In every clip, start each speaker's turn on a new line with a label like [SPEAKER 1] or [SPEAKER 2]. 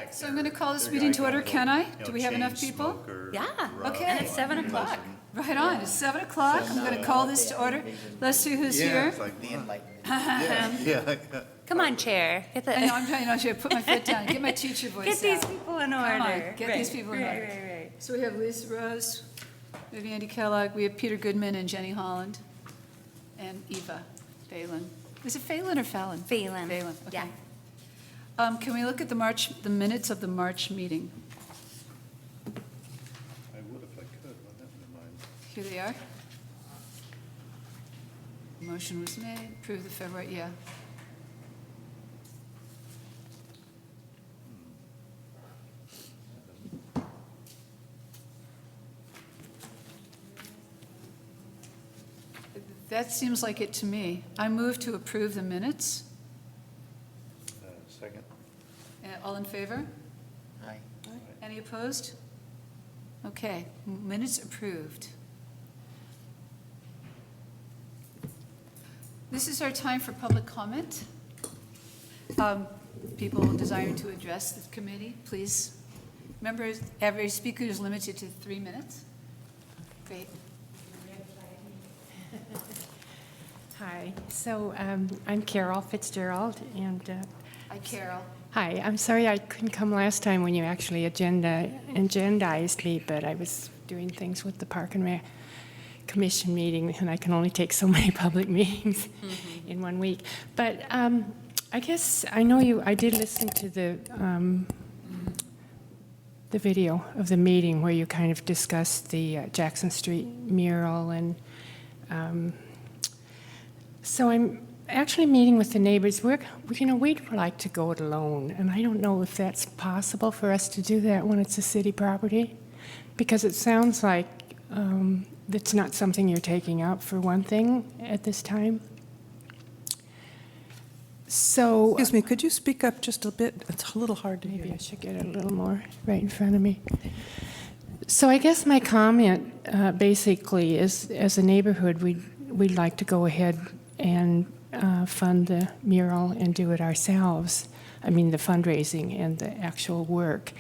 [SPEAKER 1] right, so I'm going to call this meeting to order, can I? Do we have enough people?
[SPEAKER 2] Yeah.
[SPEAKER 1] Okay.
[SPEAKER 2] And it's 7 o'clock.
[SPEAKER 1] Right on, it's 7 o'clock, I'm going to call this to order. Let's see who's here.
[SPEAKER 3] It's like the enlightenment. Yeah.
[SPEAKER 2] Come on, Chair. Get
[SPEAKER 1] I know, I'm trying to put my foot down, get my teacher voice
[SPEAKER 2] Get these
[SPEAKER 1] out.
[SPEAKER 2] people in order.
[SPEAKER 1] Come on, get these people in order.
[SPEAKER 2] Right.
[SPEAKER 1] So we have Lisa Rose, we have Andy Kellogg, we have Peter Goodman and Jenny Holland, and Eva Phelan. Is it Phelan or Fallon?
[SPEAKER 2] Phelan.
[SPEAKER 1] Phelan, okay.
[SPEAKER 2] Yeah.
[SPEAKER 1] Can we look at the minutes of the March meeting?
[SPEAKER 3] I would if I could, but never mind.
[SPEAKER 1] Here they are. Motion was made, approve the February, yeah. That seems like it to me. I move to approve the minutes.
[SPEAKER 3] Second.
[SPEAKER 1] All in favor?
[SPEAKER 3] Aye.
[SPEAKER 1] Any opposed? Okay, minutes approved. This is our time for public comment. People desiring to address the committee, please. Remember, every speaker is limited to 3 minutes. Great.
[SPEAKER 4] Hi, so I'm Carol Fitzgerald, and
[SPEAKER 1] Hi, Carol.
[SPEAKER 4] hi, I'm sorry I couldn't come last time when you actually agendized me, but I was doing things with the Park and Rec Commission meeting, and I can only take so many public meetings in 1 week. But I guess I know I did listen to the video of the meeting where you kind of discussed the Jackson Street mural, and so I'm actually meeting with the neighbors. We'd like to go it alone, and I don't know if that's possible for us to do that when it's a city property, because it sounds like it's not something you're taking up, for one thing, at this time. So,
[SPEAKER 5] Excuse me, could you speak up just a bit? It's a little hard to hear.
[SPEAKER 4] maybe I should get it a little more right in front of me. So I guess my comment basically is, as a neighborhood, we'd like to go ahead and fund the mural and do it ourselves. I mean, the fundraising and the actual work.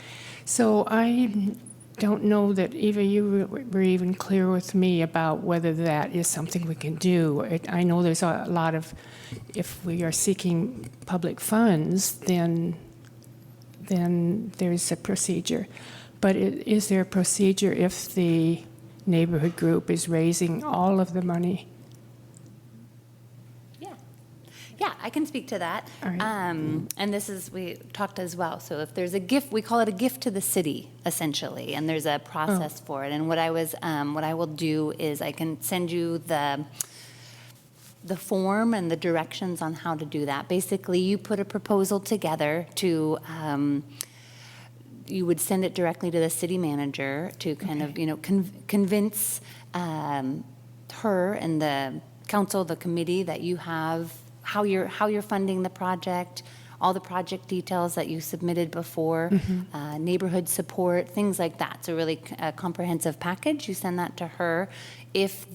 [SPEAKER 4] So I don't know that, Eva, you were even clear with me about whether that is something we can do. I know there's a lot of, if we are seeking public funds, then there's a procedure. But is there a procedure if the neighborhood group is raising all of the money?
[SPEAKER 2] Yeah, I can speak to that.
[SPEAKER 4] All right.
[SPEAKER 2] And this is, we talked as well. So if there's a gift, we call it a gift to the city, essentially, and there's a process for it. And what I will do is I can send you the form and the directions on how to do that. Basically, you put a proposal together to, you would send it directly to the city manager to kind of, convince her and the council, the committee, that you have how you're funding the project, all the project details that you submitted before, neighborhood support, things like that. So really a comprehensive package. You send that to her. If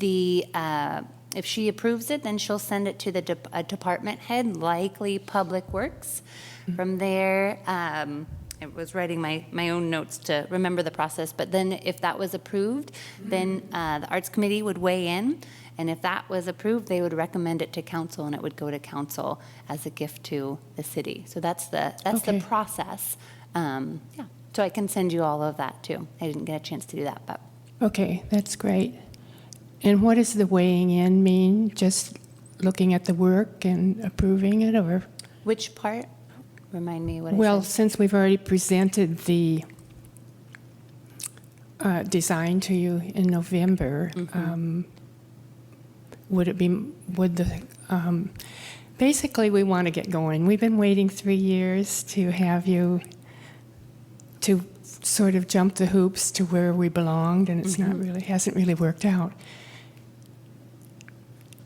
[SPEAKER 2] she approves it, then she'll send it to a department head, likely Public Works. From there, I was writing my own notes to remember the process, but then if that was approved, then the Arts Committee would weigh in. And if that was approved, they would recommend it to council, and it would go to council as a gift to the city. So that's the process. So I can send you all of that too. I didn't get a chance to do that, but.
[SPEAKER 4] Okay, that's great. And what does the weighing in mean? Just looking at the work and approving it, or?
[SPEAKER 2] Which part? Remind me what I
[SPEAKER 4] Well,
[SPEAKER 2] said.
[SPEAKER 4] since we've already presented the design to you in November, basically we want to get going. We've been waiting 3 years to have you to sort of jump the hoops to where we belonged, and it's hasn't really worked out.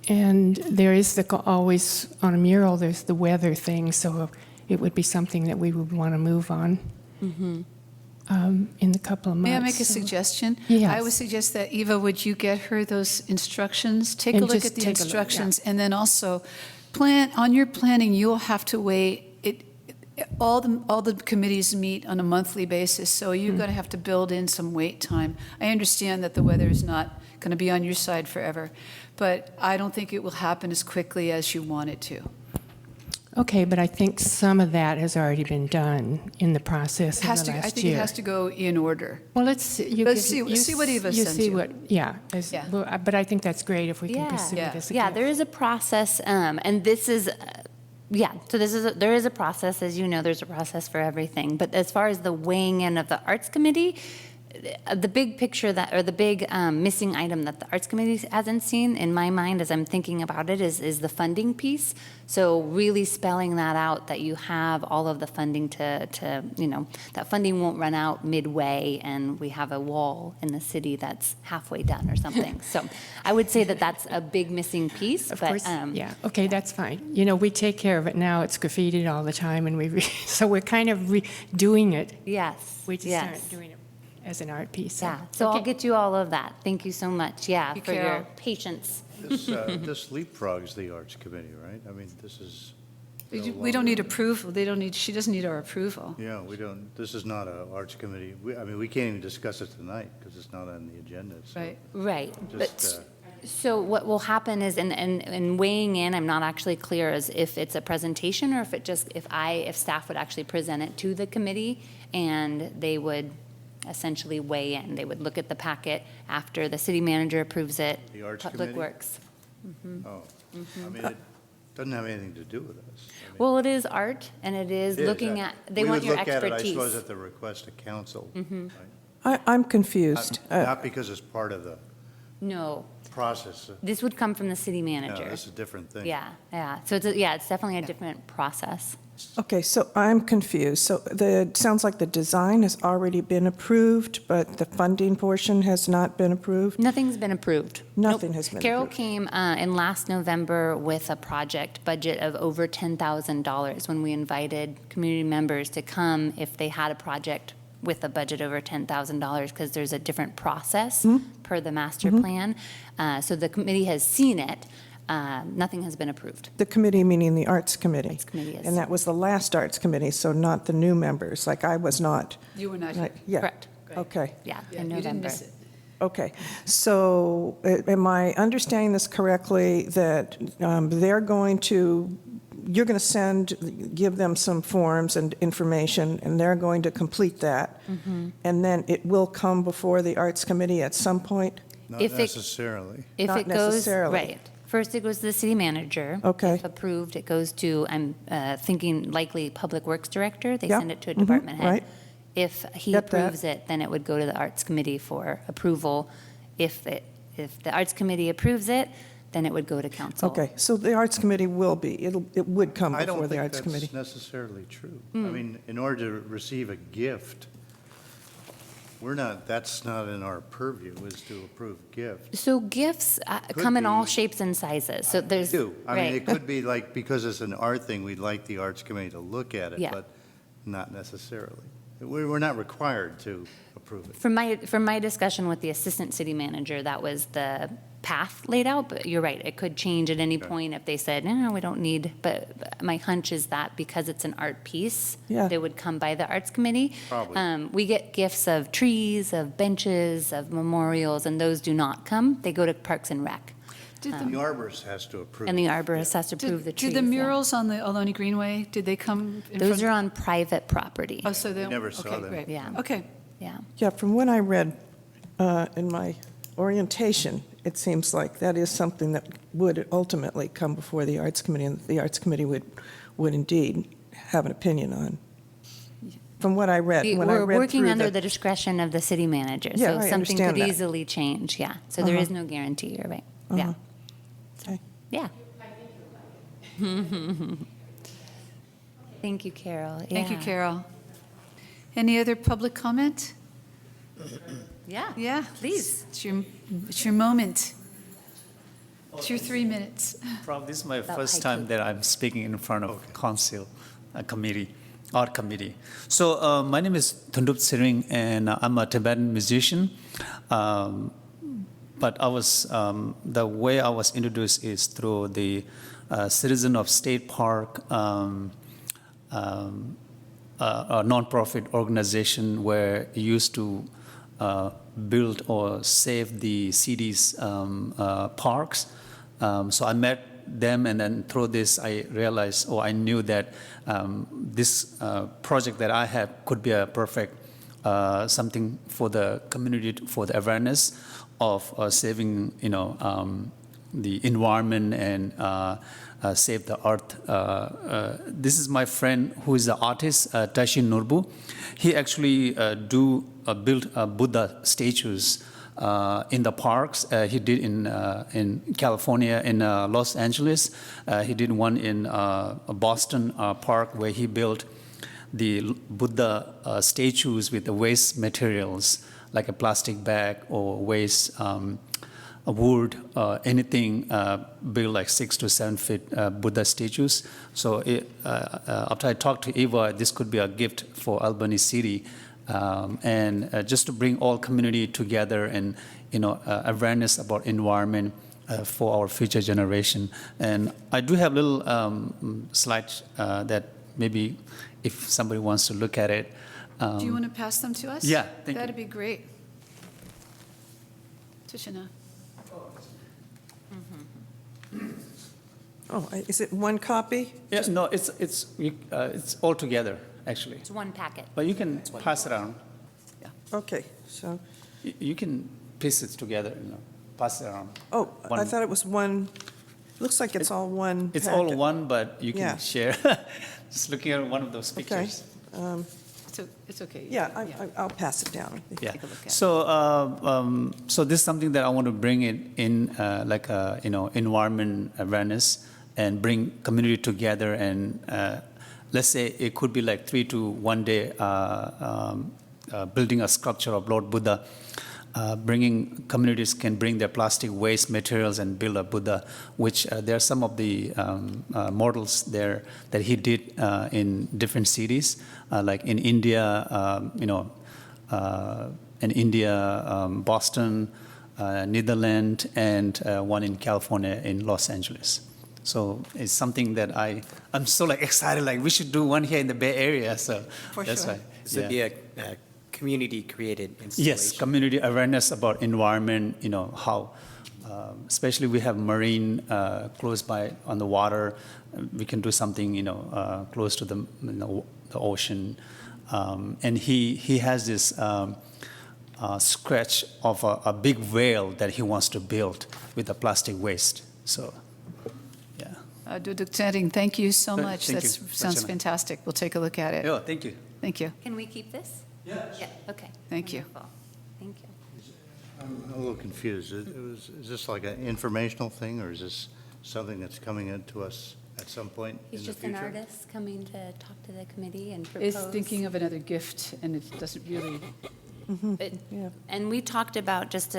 [SPEAKER 4] And there is always on a mural, there's the weather thing, so it would be something that we would want to move on in a couple of months.
[SPEAKER 1] May I make a suggestion?
[SPEAKER 4] Yes.
[SPEAKER 1] I would suggest that, Eva, would you get her those instructions? Take a
[SPEAKER 4] And
[SPEAKER 1] look
[SPEAKER 4] just
[SPEAKER 1] at the
[SPEAKER 4] take a look,
[SPEAKER 1] instructions, and then also on your planning, you'll have to weigh it. all the committees meet on a monthly basis, so you're going to have to build in some wait time. I understand that the weather is not going to be on your side forever, but I don't think it will happen as quickly as you want it to.
[SPEAKER 4] Okay, but I think some of that has already been done in the process
[SPEAKER 1] It
[SPEAKER 4] in
[SPEAKER 1] has
[SPEAKER 4] the
[SPEAKER 1] to, I
[SPEAKER 4] last
[SPEAKER 1] think it
[SPEAKER 4] year.
[SPEAKER 1] has to go in order.
[SPEAKER 4] Well, let's see.
[SPEAKER 1] Let's see what Eva sends
[SPEAKER 4] see
[SPEAKER 1] you.
[SPEAKER 4] what, yeah.
[SPEAKER 1] Yeah.
[SPEAKER 4] But I think that's great if we can
[SPEAKER 2] Yeah.
[SPEAKER 4] pursue
[SPEAKER 1] Yeah.
[SPEAKER 4] it as a
[SPEAKER 2] Yeah,
[SPEAKER 4] gift.
[SPEAKER 2] there is a process, and this is, so there is a process, as you know, there's a process for everything. But as far as the weighing in of the Arts Committee, the big picture or the big missing item that the Arts Committee hasn't seen, in my mind, as I'm thinking about it, is the funding piece. So really spelling that out, that you have all of the funding to that funding won't run out midway and we have a wall in the city that's halfway done or something. So I would say that that's a big missing piece.
[SPEAKER 4] Of
[SPEAKER 2] but,
[SPEAKER 4] course, yeah. Okay, that's fine. You know, we take care of it now. It's graffitied all the time, and so we're kind of doing it.
[SPEAKER 2] Yes.
[SPEAKER 4] We just
[SPEAKER 2] yes.
[SPEAKER 4] aren't doing it as an art piece.
[SPEAKER 2] Yeah, so I'll
[SPEAKER 4] Okay.
[SPEAKER 2] get you all of that. Thank you so much, yeah,
[SPEAKER 1] Thank you,
[SPEAKER 2] for your
[SPEAKER 1] Carol.
[SPEAKER 2] patience.
[SPEAKER 3] This leapfrogs the Arts Committee, right? I mean, this is. no
[SPEAKER 1] We don't need
[SPEAKER 3] longer-
[SPEAKER 1] approval, she doesn't need our approval.
[SPEAKER 3] Yeah, we don't, this is not a Arts Committee. I mean, we can't even discuss it tonight because it's not on the agenda. So
[SPEAKER 1] Right.
[SPEAKER 2] Right.
[SPEAKER 3] Just,
[SPEAKER 2] So what will happen is, and weighing in, I'm not actually clear as if it's a presentation or if it just, if staff would actually present it to the committee and they would essentially weigh in. They would look at the packet after the city manager approves it.
[SPEAKER 3] The Arts
[SPEAKER 2] Public
[SPEAKER 3] Committee?
[SPEAKER 2] Works.
[SPEAKER 3] oh, I mean, it doesn't have anything to do with us. I mean,
[SPEAKER 2] Well, it is art and it is
[SPEAKER 3] it is,
[SPEAKER 2] looking at, they
[SPEAKER 3] we
[SPEAKER 2] want
[SPEAKER 3] would
[SPEAKER 2] your
[SPEAKER 3] look at it,
[SPEAKER 2] expertise.
[SPEAKER 3] I suppose, at the request of council.
[SPEAKER 2] Mm-hmm.
[SPEAKER 3] Right?
[SPEAKER 5] I'm confused.
[SPEAKER 3] Not because it's part of the
[SPEAKER 2] No,
[SPEAKER 3] process.
[SPEAKER 2] this would come from the city
[SPEAKER 3] No,
[SPEAKER 2] manager.
[SPEAKER 3] this is a different thing.
[SPEAKER 2] Yeah. So it's definitely a different process.
[SPEAKER 5] Okay, so I'm confused. So sounds like the design has already been approved, but the funding portion has not been approved?
[SPEAKER 2] Nothing's been approved.
[SPEAKER 5] Nothing
[SPEAKER 2] Nope.
[SPEAKER 5] has been
[SPEAKER 2] Carol
[SPEAKER 5] approved.
[SPEAKER 2] came in last November with a project budget of over $10,000 when we invited community members to come if they had a project with a budget over $10,000 because there's a different process per the master plan. So the committee has seen it. Nothing has been approved.
[SPEAKER 5] The committee, meaning the Arts Committee?
[SPEAKER 2] Arts Committee is.
[SPEAKER 5] And that was the last Arts Committee, so not the new members, like I was not.
[SPEAKER 1] You were not here.
[SPEAKER 5] Right, yeah.
[SPEAKER 2] Correct.
[SPEAKER 5] Okay,
[SPEAKER 2] Yeah,
[SPEAKER 1] Yeah,
[SPEAKER 2] in
[SPEAKER 1] you didn't
[SPEAKER 2] November.
[SPEAKER 1] miss it.
[SPEAKER 5] okay. So am I understanding this correctly, that you're going to give them some forms and information, and they're going to complete that?
[SPEAKER 2] Mm-hmm.
[SPEAKER 5] And then it will come before the Arts Committee at some point?
[SPEAKER 3] Not
[SPEAKER 2] If it-
[SPEAKER 3] necessarily.
[SPEAKER 2] If
[SPEAKER 5] Not
[SPEAKER 2] it goes,
[SPEAKER 5] necessarily.
[SPEAKER 2] right. First, it goes to the city manager.
[SPEAKER 5] Okay.
[SPEAKER 2] If approved, it goes to, I'm thinking likely Public Works Director. They
[SPEAKER 5] Yeah.
[SPEAKER 2] send it to a
[SPEAKER 5] Mhm.
[SPEAKER 2] department head.
[SPEAKER 5] Right.
[SPEAKER 2] If he
[SPEAKER 5] Get that.
[SPEAKER 2] approves it, then it would go to the Arts Committee for approval. If the Arts Committee approves it, then it would go to council.
[SPEAKER 5] Okay, so the Arts Committee it would come
[SPEAKER 3] I
[SPEAKER 5] before
[SPEAKER 3] don't
[SPEAKER 5] the
[SPEAKER 3] think
[SPEAKER 5] Arts
[SPEAKER 3] that's
[SPEAKER 5] Committee?
[SPEAKER 3] necessarily true.
[SPEAKER 2] Hmm.
[SPEAKER 3] I mean, in order to receive a gift, that's not in our purview, is to approve gifts.
[SPEAKER 2] So gifts
[SPEAKER 3] Could
[SPEAKER 2] come in all
[SPEAKER 3] be.
[SPEAKER 2] shapes and sizes. So there's,
[SPEAKER 3] Do. I mean,
[SPEAKER 2] right.
[SPEAKER 3] it could be like, because it's an art thing, we'd like the Arts Committee to look at it,
[SPEAKER 2] Yeah.
[SPEAKER 3] but not necessarily. We're not required to approve it.
[SPEAKER 2] From my discussion with the assistant city manager, that was the path laid out, but you're right, it could change at any
[SPEAKER 3] Okay.
[SPEAKER 2] point if they said, no, we don't need, but my hunch is that because it's an art piece,
[SPEAKER 5] Yeah.
[SPEAKER 2] they would come by the Arts Committee.
[SPEAKER 3] Probably.
[SPEAKER 2] We get gifts of trees, of benches, of memorials, and those do not come. They go to Parks and Rec.
[SPEAKER 1] Did
[SPEAKER 3] The arborist has to approve.
[SPEAKER 2] And the
[SPEAKER 3] it.
[SPEAKER 2] arborist has to approve the trees.
[SPEAKER 1] Did the
[SPEAKER 2] yeah.
[SPEAKER 1] murals on the Albany Greenway, did they come in
[SPEAKER 2] Those
[SPEAKER 1] front?
[SPEAKER 2] are on private property.
[SPEAKER 1] Oh, so they.
[SPEAKER 3] never saw
[SPEAKER 1] okay,
[SPEAKER 3] them.
[SPEAKER 1] great.
[SPEAKER 2] Yeah.
[SPEAKER 1] Okay.
[SPEAKER 2] Yeah.
[SPEAKER 5] Yeah, from what I read in my orientation, it seems like that is something that would ultimately come before the Arts Committee, and the Arts Committee would indeed have an opinion on. From what I read, when I
[SPEAKER 2] We're
[SPEAKER 5] read
[SPEAKER 2] working
[SPEAKER 5] through
[SPEAKER 2] under the discretion of the city manager,
[SPEAKER 5] Yeah,
[SPEAKER 2] so
[SPEAKER 5] I
[SPEAKER 2] something
[SPEAKER 5] understand
[SPEAKER 2] could
[SPEAKER 5] that.
[SPEAKER 2] easily change, yeah. So there
[SPEAKER 5] Uh-huh.
[SPEAKER 2] is no guarantee, you're right. Yeah,
[SPEAKER 5] Okay.
[SPEAKER 2] yeah. Thank you, Carol.
[SPEAKER 1] Thank you,
[SPEAKER 2] Yeah.
[SPEAKER 1] Carol. Any other public comment?
[SPEAKER 2] Yeah.
[SPEAKER 1] Yeah.
[SPEAKER 2] Please.
[SPEAKER 1] It's your moment. It's your 3 minutes.
[SPEAKER 6] Probably this is my
[SPEAKER 2] About
[SPEAKER 6] first
[SPEAKER 2] haiku.
[SPEAKER 6] time that I'm speaking in front of council, committee, art committee. So my name is Thundup Sering, and I'm a Tibetan musician. But the way I was introduced is through the citizen of State Park a nonprofit organization where it used to build or save the city's parks. So I met them, and then through this I realized, I knew that this project that I have could be a perfect something for the community, for the awareness of saving, the environment and save the earth. This is my friend who is the artist, Tashin Nurbu. He actually built Buddha statues in the parks. He did in California, in Los Angeles. He did one in Boston Park where he built the Buddha statues with the waste materials like a plastic bag or waste wood, anything, built like 6 to 7 feet Buddha statues. So after I talked to Eva, this could be a gift for Albany City, and just to bring all community together and awareness about environment for our future generation. And I do have little slides that maybe if somebody wants to look at it.
[SPEAKER 1] Do you want to pass them to us?
[SPEAKER 6] Yeah, thank you.
[SPEAKER 1] That'd be great. Tushina.
[SPEAKER 5] Oh, is it one copy?
[SPEAKER 6] Yeah, no, it's all together actually.
[SPEAKER 2] It's one packet.
[SPEAKER 6] But you can pass it around.
[SPEAKER 5] Okay, so,
[SPEAKER 6] You can piece it together, pass it around.
[SPEAKER 5] oh, I
[SPEAKER 6] One.
[SPEAKER 5] thought it was one, looks like it's all one
[SPEAKER 6] It's all
[SPEAKER 5] packet.
[SPEAKER 6] one, but you can
[SPEAKER 5] Yeah.
[SPEAKER 6] share. Just looking at one of those
[SPEAKER 5] Okay.
[SPEAKER 6] pictures.
[SPEAKER 1] It's okay.
[SPEAKER 5] Yeah, I'll pass it down.
[SPEAKER 6] Yeah.
[SPEAKER 1] Take a look at it.
[SPEAKER 6] So this is something that I want to bring it in, like environment awareness, and bring community together. And let's say it could be like 3 to 1 day building a sculpture of Lord Buddha. Bringing communities can bring their plastic waste materials and build a Buddha, which there are some of the models there that he did in different cities, like in India, Boston, Netherlands, and one in California in Los Angeles. So it's something that I'm so like excited, like we should do one here in the Bay Area. So
[SPEAKER 1] For
[SPEAKER 6] that's
[SPEAKER 1] sure.
[SPEAKER 6] why.
[SPEAKER 7] So it'd be a community-created installation?
[SPEAKER 6] Yes, community awareness about environment, how, especially we have marine close by on the water. We can do something, close to the ocean. And he has this sketch of a big whale that he wants to build with the plastic waste. So, yeah.
[SPEAKER 1] Duduk Tending, thank you so much.
[SPEAKER 6] Thank
[SPEAKER 1] That
[SPEAKER 6] you.
[SPEAKER 1] sounds
[SPEAKER 6] Rachana.
[SPEAKER 1] fantastic. We'll take a look at it.
[SPEAKER 6] Yeah, thank you.
[SPEAKER 1] Thank you.
[SPEAKER 2] Can we keep this? Yeah, okay.
[SPEAKER 1] Thank you.
[SPEAKER 2] Wonderful. Thank you.
[SPEAKER 3] I'm a little confused. Is this like an informational thing, or is this something that's coming into us at some point in
[SPEAKER 2] He's
[SPEAKER 3] the
[SPEAKER 2] just an
[SPEAKER 3] future?
[SPEAKER 2] artist coming to talk to the committee and propose.
[SPEAKER 1] Is thinking of another gift, and it doesn't really,
[SPEAKER 5] Yeah.
[SPEAKER 2] And we talked about just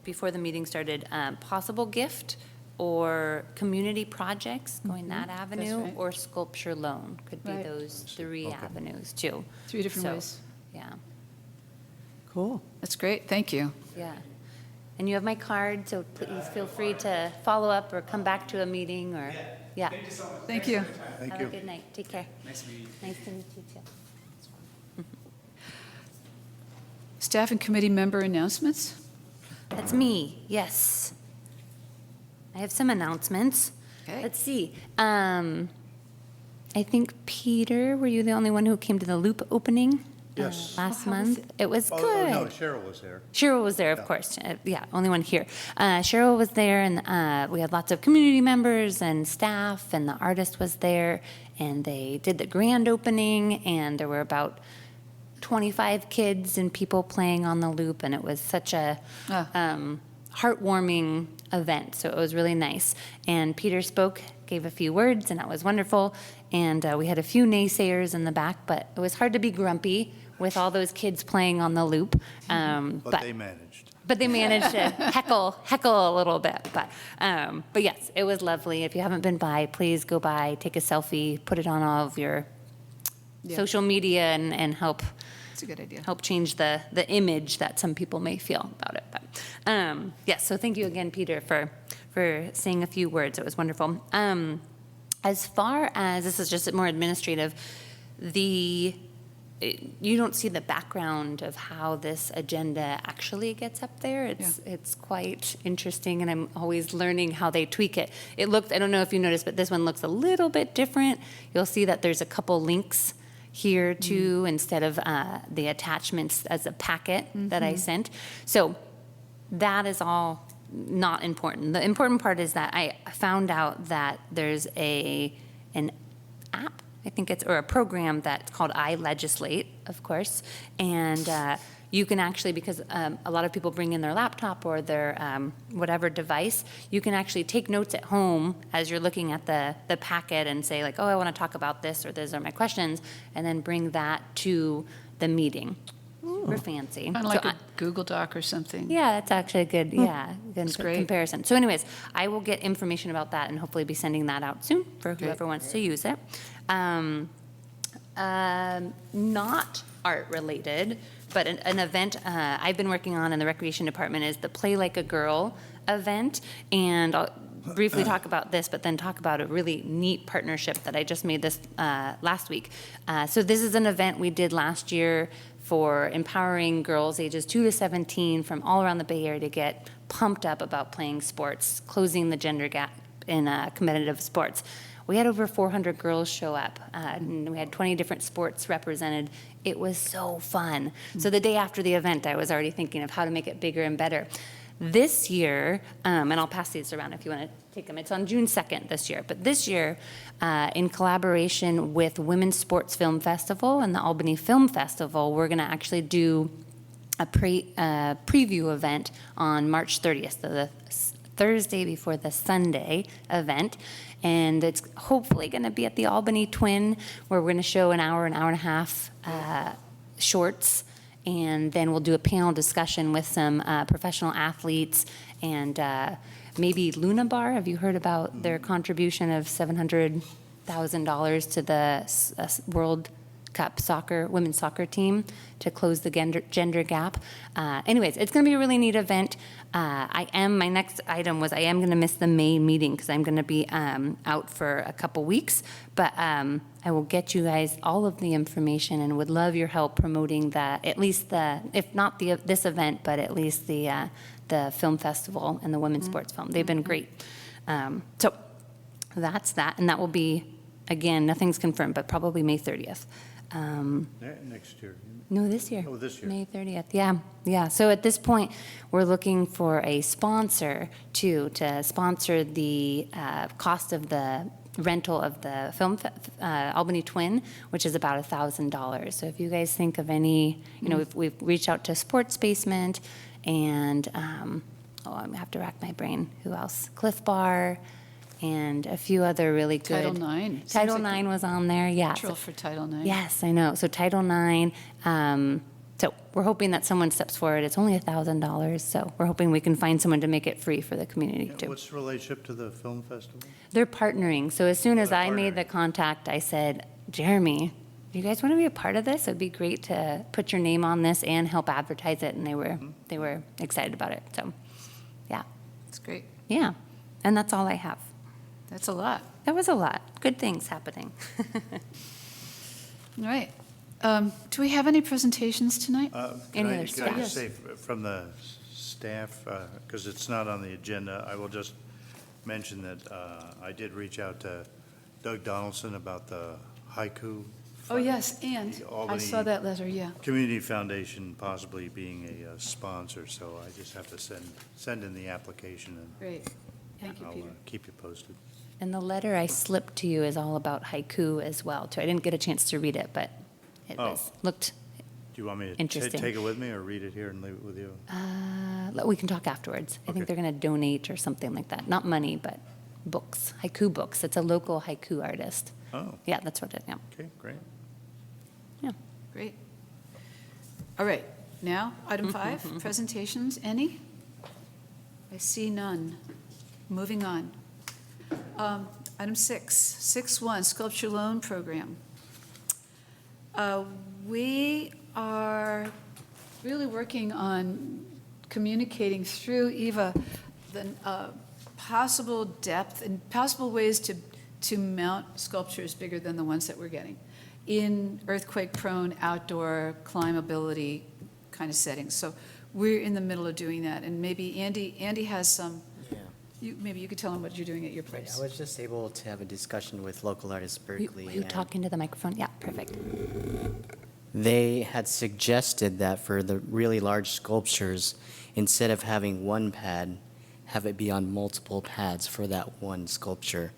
[SPEAKER 2] before the meeting started, possible gift or community projects, going that avenue,
[SPEAKER 1] right.
[SPEAKER 2] or sculpture loan. Could be
[SPEAKER 1] Right.
[SPEAKER 2] those 3 avenues too.
[SPEAKER 1] 3 different
[SPEAKER 2] So,
[SPEAKER 1] ways.
[SPEAKER 2] Yeah,
[SPEAKER 5] Cool.
[SPEAKER 1] That's great. Thank you.
[SPEAKER 2] yeah. And you have my card, so please feel free to follow up or come back to a meeting or, yeah.
[SPEAKER 1] Thank you.
[SPEAKER 3] Thank
[SPEAKER 2] Have
[SPEAKER 3] you.
[SPEAKER 2] a good night. Take care.
[SPEAKER 6] Nice to meet you.
[SPEAKER 2] Nice to meet you too.
[SPEAKER 1] Staff and committee member announcements?
[SPEAKER 2] That's me, yes. I have some announcements.
[SPEAKER 1] Okay.
[SPEAKER 2] Let's see. I think, Peter, were you the only one who came to the Loop opening?
[SPEAKER 3] Yes.
[SPEAKER 2] Last
[SPEAKER 1] how was
[SPEAKER 2] month? It was
[SPEAKER 3] Oh,
[SPEAKER 2] good.
[SPEAKER 3] no, Cheryl was there.
[SPEAKER 2] Cheryl was there, of
[SPEAKER 3] Yeah.
[SPEAKER 2] course. Yeah, only one here. Cheryl was there, and we had lots of community members and staff, and the artist was there, and they did the grand opening, and there were about 25 kids and people playing on the loop, and it was such a heartwarming event, so it was really nice. And Peter spoke, gave a few words, and that was wonderful. And we had a few naysayers in the back, but it was hard to be grumpy with all those kids playing on the loop.
[SPEAKER 3] But they managed.
[SPEAKER 2] But they managed to heckle a little bit. But yes, it was lovely. If you haven't been by, please go by, take a selfie, put it on all of your
[SPEAKER 1] Yeah.
[SPEAKER 2] social media, and help
[SPEAKER 1] It's a good idea.
[SPEAKER 2] change the image that some people may feel about it. But yes, so thank you again, Peter, for saying a few words. It was wonderful. As far as, this is just more administrative, you don't see the background of how this agenda actually gets up there. It's quite interesting, and I'm always learning how they tweak it. It looks, I don't know if you noticed, but this one looks a little bit different. You'll see that there's a couple links here too, instead of the attachments as a packet that I sent. So that is all not important. The important part is that I found out that there's an app, I think it's, or a program that's called iLegislate, of course, and you can actually, because a lot of people bring in their laptop or their whatever device, you can actually take notes at home as you're looking at the packet and say like, oh, I want to talk about this, or these are my questions, and then bring that to the meeting. We're fancy.
[SPEAKER 1] Kind of like
[SPEAKER 2] So
[SPEAKER 1] a Google Doc or something.
[SPEAKER 2] yeah, that's actually a good, good
[SPEAKER 1] great.
[SPEAKER 2] comparison. So anyways, I will get information about that and hopefully be sending that out soon for whoever wants to use it. Not art related, but an event I've been working on in the recreation department is the Play Like a Girl event. And I'll briefly talk about this, but then talk about a really neat partnership that I just made this last week. So this is an event we did last year for empowering girls ages 2 to 17 from all around the Bay Area to get pumped up about playing sports, closing the gender gap in competitive sports. We had over 400 girls show up, and we had 20 different sports represented. It was so fun. So the day after the event, I was already thinking of how to make it bigger and better. This year, and I'll pass these around if you want to take them. It's on June 2nd this year. But this year, in collaboration with Women's Sports Film Festival and the Albany Film Festival, we're going to actually do a preview event on March 30th, so the Thursday before the Sunday event. And it's hopefully going to be at the Albany Twin, where we're going to show an hour and a half shorts. And then we'll do a panel discussion with some professional athletes and maybe Luna Bar. Have you heard about their contribution of $700,000 to the World Cup women's soccer team to close the gender gap? Anyways, it's going to be a really neat event. My next item was I am going to miss the May meeting because I'm going to be out for a couple weeks. But I will get you guys all of the information and would love your help promoting that, at least if not this event, but at least the film festival and the women's sports film. They've been great. So that's that, and that will be, again, nothing's confirmed, but probably May 30th.
[SPEAKER 3] Next year.
[SPEAKER 2] No, this year.
[SPEAKER 3] Oh, this year.
[SPEAKER 2] May 30th, yeah. So at this point, we're looking for a sponsor, to sponsor the cost of the rental of the Albany Twin, which is about $1,000. So if you guys think of any, we've reached out to Sports Basement and, I have to rack my brain. Who else? Cliff Bar and a few other really good.
[SPEAKER 1] Title IX.
[SPEAKER 2] Title IX was on there, yeah.
[SPEAKER 1] Natural for Title IX.
[SPEAKER 2] Yes, I know. So Title IX. So we're hoping that someone steps forward. It's only $1,000, so we're hoping we can find someone to make it free for the community too.
[SPEAKER 3] What's the relationship to the film festival?
[SPEAKER 2] They're partnering. So as soon as
[SPEAKER 3] they're
[SPEAKER 2] I made
[SPEAKER 3] partnering.
[SPEAKER 2] the contact, I said, Jeremy, do you guys want to be a part of this? It'd be great to put your name on this and help advertise it. And they were excited about it. So, yeah,
[SPEAKER 1] That's great.
[SPEAKER 2] yeah. And that's all I have.
[SPEAKER 1] That's a lot.
[SPEAKER 2] That was a lot. Good things happening.
[SPEAKER 1] All right. Do we have any presentations tonight?
[SPEAKER 2] Any other
[SPEAKER 3] Can
[SPEAKER 2] staff?
[SPEAKER 3] I just say from the staff, because it's not on the agenda, I will just mention that I did reach out to Doug Donaldson about the haiku.
[SPEAKER 1] Oh, yes, and
[SPEAKER 3] The
[SPEAKER 1] I
[SPEAKER 3] Albany
[SPEAKER 1] saw that letter, yeah.
[SPEAKER 3] Community Foundation possibly being a sponsor, so I just have to send in the application, and
[SPEAKER 1] Great. Thank you,
[SPEAKER 3] I'll
[SPEAKER 1] Peter.
[SPEAKER 3] keep you posted.
[SPEAKER 2] And the letter I slipped to you is all about haiku as well, too. I didn't get a chance to read it, but it looked,
[SPEAKER 3] Do you want me to
[SPEAKER 2] Interesting.
[SPEAKER 3] take it with me or read it here and leave it with you?
[SPEAKER 2] we can talk afterwards. I think
[SPEAKER 3] Okay.
[SPEAKER 2] they're going to donate or something like that. Not money, but books, haiku books. It's a local haiku artist.
[SPEAKER 3] Oh,
[SPEAKER 2] Yeah, that's what it, yeah.
[SPEAKER 3] okay, great.
[SPEAKER 2] Yeah.
[SPEAKER 1] Great. All right, now, item 5, presentations, any? I see none. Moving on. Item 6.1, Sculpture Loan Program. We are really working on communicating through Eva the possible depth and possible ways to mount sculptures bigger than the ones that we're getting. in earthquake-prone, outdoor, climbability kind of settings. So we're in the middle of doing that, and maybe Andy has some,
[SPEAKER 7] Yeah.
[SPEAKER 1] maybe you could tell him what you're doing at your
[SPEAKER 7] Right,
[SPEAKER 1] place.
[SPEAKER 7] I was just able to have a discussion with local artists Berkeley.
[SPEAKER 2] You
[SPEAKER 7] and
[SPEAKER 2] talking to the microphone? Yeah, perfect.
[SPEAKER 7] They had suggested that for the really large sculptures, instead of having one pad, have it be on multiple pads for that one sculpture.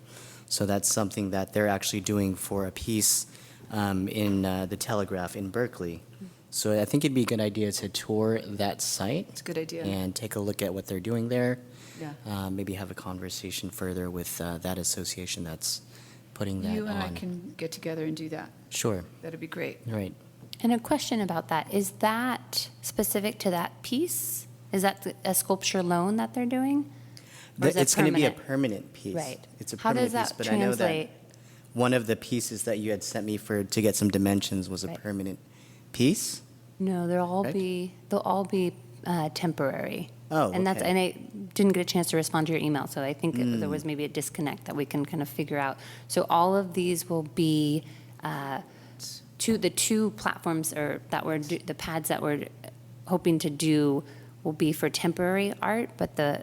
[SPEAKER 7] So that's something that they're actually doing for a piece in the Telegraph in Berkeley. So I think it'd be a good idea to tour that site.
[SPEAKER 1] It's a good idea.
[SPEAKER 7] And take a look at what they're doing there.
[SPEAKER 1] Yeah.
[SPEAKER 7] Maybe have a conversation further with that association that's putting that on.
[SPEAKER 1] You and I can get together and do that.
[SPEAKER 7] Sure,
[SPEAKER 1] That'd be great.
[SPEAKER 7] right.
[SPEAKER 2] And a question about that, is that specific to that piece? Is that a sculpture loan that they're doing? Or is it
[SPEAKER 7] It's going to be a
[SPEAKER 2] permanent?
[SPEAKER 7] permanent piece.
[SPEAKER 2] Right.
[SPEAKER 7] It's a
[SPEAKER 2] How does
[SPEAKER 7] permanent piece,
[SPEAKER 2] that
[SPEAKER 7] but I know that
[SPEAKER 2] translate?
[SPEAKER 7] one of the pieces that you had sent me to get some dimensions was a
[SPEAKER 2] Right.
[SPEAKER 7] permanent piece.
[SPEAKER 2] No, they'll all
[SPEAKER 7] Right?
[SPEAKER 2] be temporary.
[SPEAKER 7] Oh,
[SPEAKER 2] And that's,
[SPEAKER 7] okay.
[SPEAKER 2] and I didn't get a chance to respond to your email, so I think there was maybe a disconnect that we can kind of figure out. So all of these will be the two platforms or the pads that we're hoping to do will be for temporary art, but the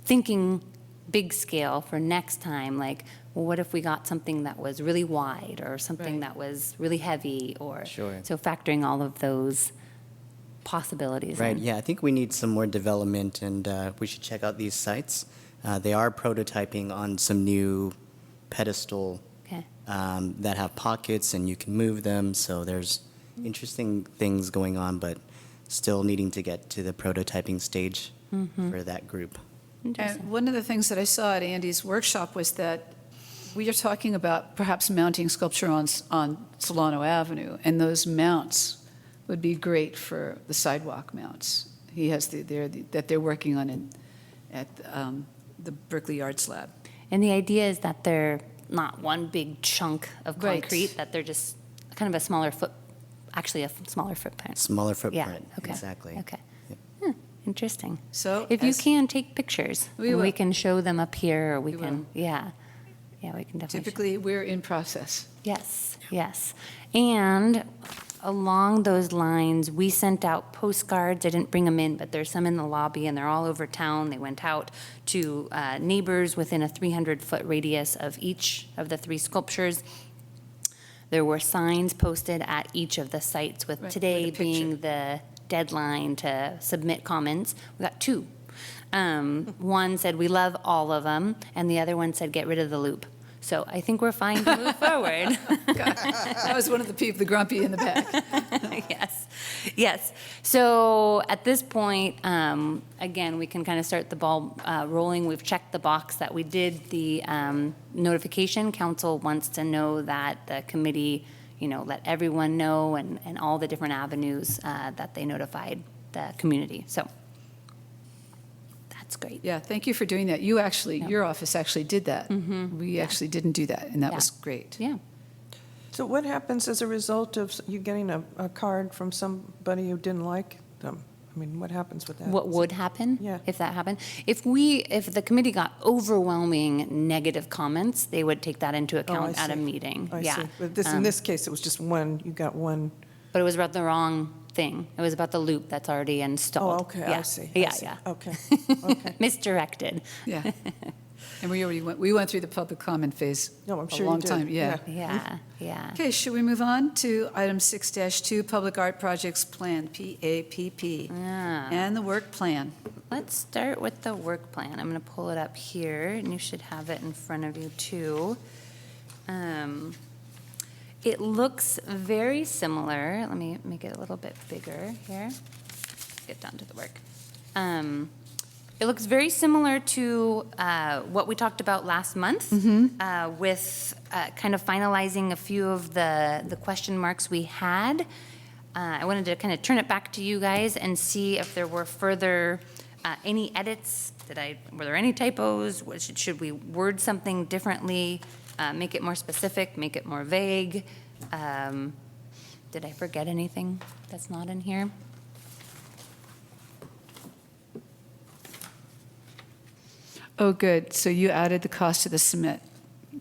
[SPEAKER 2] thinking big scale for next time, like, well, what if we got something that was really wide or something
[SPEAKER 1] Right.
[SPEAKER 2] that was really heavy or
[SPEAKER 7] Sure.
[SPEAKER 2] so factoring all of those possibilities
[SPEAKER 7] Right,
[SPEAKER 2] in.
[SPEAKER 7] yeah, I think we need some more development, and we should check out these sites. They are prototyping on some new pedestal
[SPEAKER 2] Okay.
[SPEAKER 7] that have pockets, and you can move them, so there's interesting things going on, but still needing to get to the prototyping stage for that group.
[SPEAKER 2] Interesting.
[SPEAKER 1] And one of the things that I saw at Andy's workshop was that we are talking about perhaps mounting sculpture on Solano Avenue, and those mounts would be great for the sidewalk mounts. He has that they're working on at the Berkeley Arts Lab.
[SPEAKER 2] And the idea is that they're not one big chunk of
[SPEAKER 1] Right.
[SPEAKER 2] concrete, that they're just kind of a smaller footprint.
[SPEAKER 7] Smaller
[SPEAKER 2] Yeah,
[SPEAKER 7] footprint,
[SPEAKER 2] okay.
[SPEAKER 7] exactly.
[SPEAKER 2] Okay.
[SPEAKER 7] Yep.
[SPEAKER 2] Interesting.
[SPEAKER 1] So
[SPEAKER 2] If you
[SPEAKER 1] as-
[SPEAKER 2] can, take pictures.
[SPEAKER 1] We
[SPEAKER 2] and
[SPEAKER 1] will.
[SPEAKER 2] We can show them up here, or we
[SPEAKER 1] We
[SPEAKER 2] can,
[SPEAKER 1] will.
[SPEAKER 2] yeah. Yeah, we can definitely.
[SPEAKER 1] Typically, we're in process.
[SPEAKER 2] Yes, yes. And along those lines, we sent out postcards. I didn't bring them in, but there's some in the lobby, and they're all over town. They went out to neighbors within a 300-foot radius of each of the three sculptures. There were signs posted at each of the sites with
[SPEAKER 1] Right,
[SPEAKER 2] today
[SPEAKER 1] with a picture.
[SPEAKER 2] being the deadline to submit comments. We got two. One said, "We love all of them," and the other one said, "Get rid of the loop." So I think we're fine to move forward.
[SPEAKER 1] That was one of the people, the grumpy in the back.
[SPEAKER 2] Yes, yes. So at this point, again, we can kind of start the ball rolling. We've checked the box that we did the notification. Council wants to know that the committee, let everyone know and all the different avenues that they notified the community. So that's great.
[SPEAKER 1] Yeah, thank you for doing that. You actually,
[SPEAKER 2] Yeah.
[SPEAKER 1] your office actually did that. We actually didn't do that, and that
[SPEAKER 2] Yeah.
[SPEAKER 1] was great.
[SPEAKER 2] Yeah.
[SPEAKER 5] So what happens as a result of you getting a card from somebody who didn't like them? I mean, what happens with that?
[SPEAKER 2] What would happen
[SPEAKER 5] Yeah.
[SPEAKER 2] if that happened? If the committee got overwhelming negative comments, they would take that into account at a
[SPEAKER 5] see.
[SPEAKER 2] meeting.
[SPEAKER 5] I
[SPEAKER 2] Yeah.
[SPEAKER 5] see. But in this case, it was just one, you got one.
[SPEAKER 2] But it was about the wrong thing. It was about the loop that's already installed.
[SPEAKER 5] Oh, okay,
[SPEAKER 2] Yeah.
[SPEAKER 5] I see.
[SPEAKER 2] Yeah,
[SPEAKER 5] I see.
[SPEAKER 2] yeah.
[SPEAKER 5] Okay, okay.
[SPEAKER 2] Misdirected.
[SPEAKER 1] Yeah. And we went through the public comment phase
[SPEAKER 5] No, I'm
[SPEAKER 1] a
[SPEAKER 5] sure you
[SPEAKER 1] long
[SPEAKER 5] did.
[SPEAKER 1] time, yeah.
[SPEAKER 2] Yeah, yeah.
[SPEAKER 1] Okay, should we move on to item 6-2, Public Art Projects Plan, PAPP,
[SPEAKER 2] Ah.
[SPEAKER 1] and the work plan?
[SPEAKER 2] Let's start with the work plan. I'm going to pull it up here, and you should have it in front of you, too. It looks very similar. Let me make it a little bit bigger here. Get down to the work. It looks very similar to what we talked about last month with kind of finalizing a few of the question marks we had. I wanted to kind of turn it back to you guys and see if there were further any edits. Were there any typos? Should we word something differently? Make it more specific, make it more vague? Did I forget anything that's not in here?
[SPEAKER 1] Oh, good, so you added the cost of the cement.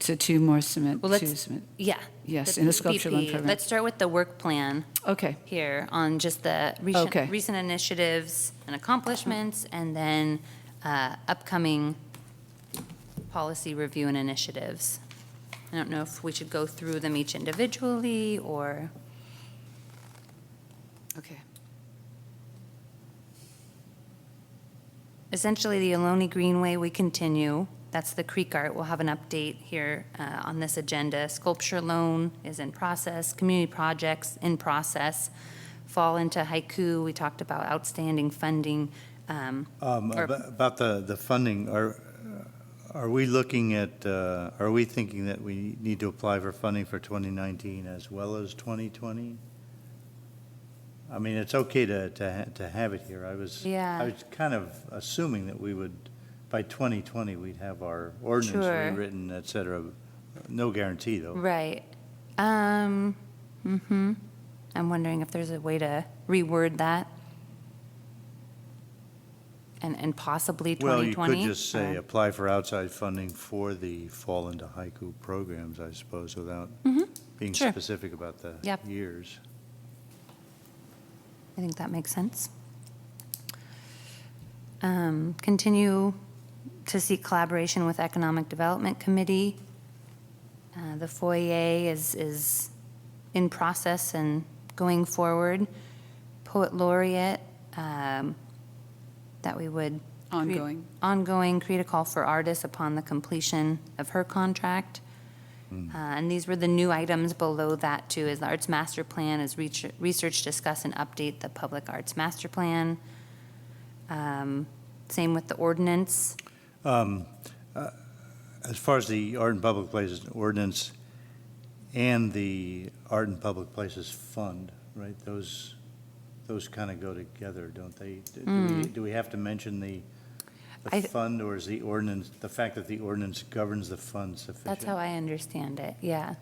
[SPEAKER 1] So two more cement,
[SPEAKER 2] Well,
[SPEAKER 1] two
[SPEAKER 2] let's,
[SPEAKER 1] cement.
[SPEAKER 2] yeah.
[SPEAKER 1] Yes, in the sculpture loan
[SPEAKER 2] PPP.
[SPEAKER 1] program.
[SPEAKER 2] Let's start with the work plan
[SPEAKER 1] Okay,
[SPEAKER 2] here on just the
[SPEAKER 1] Okay.
[SPEAKER 2] recent initiatives and accomplishments, and then upcoming policy review and initiatives. I don't know if we should go through them each individually, or,
[SPEAKER 1] okay.
[SPEAKER 2] essentially, the Albany Greenway, we continue. That's the creek art. We'll have an update here on this agenda. Sculpture loan is in process. Community projects in process. Fall into haiku, we talked about outstanding funding.
[SPEAKER 3] About the funding, are we looking at, are we thinking that we need to apply for funding for 2019 as well as 2020? I mean, it's okay to have it here. I was kind of assuming that we would, by 2020, we'd have our ordinance
[SPEAKER 2] Sure.
[SPEAKER 3] rewritten, et cetera. No guarantee, though.
[SPEAKER 2] Right. I'm wondering if there's a way to reword that and possibly 2020?
[SPEAKER 3] Well, you could just say,
[SPEAKER 2] or-
[SPEAKER 3] apply for outside funding for the Fall into Haiku programs, I suppose, without being
[SPEAKER 2] Sure.
[SPEAKER 3] specific about the
[SPEAKER 2] Yep.
[SPEAKER 3] years.
[SPEAKER 2] I think that makes sense. Continue to seek collaboration with Economic Development Committee. The foyer is in process and going forward. Poet laureate, that we would.
[SPEAKER 1] Ongoing.
[SPEAKER 2] Create a call for artists upon the completion of her contract. And these were the new items below that, too, is the Arts Master Plan, is research, discuss, and update the Public Arts Master Plan. Same with the ordinance.
[SPEAKER 3] As far as the Art in Public Places ordinance and the Art in Public Places fund, right, those kind of go together, don't they? Do we have to mention the fund, or is the ordinance, the fact that the ordinance governs the fund sufficient?
[SPEAKER 2] That's how I understand it, yeah.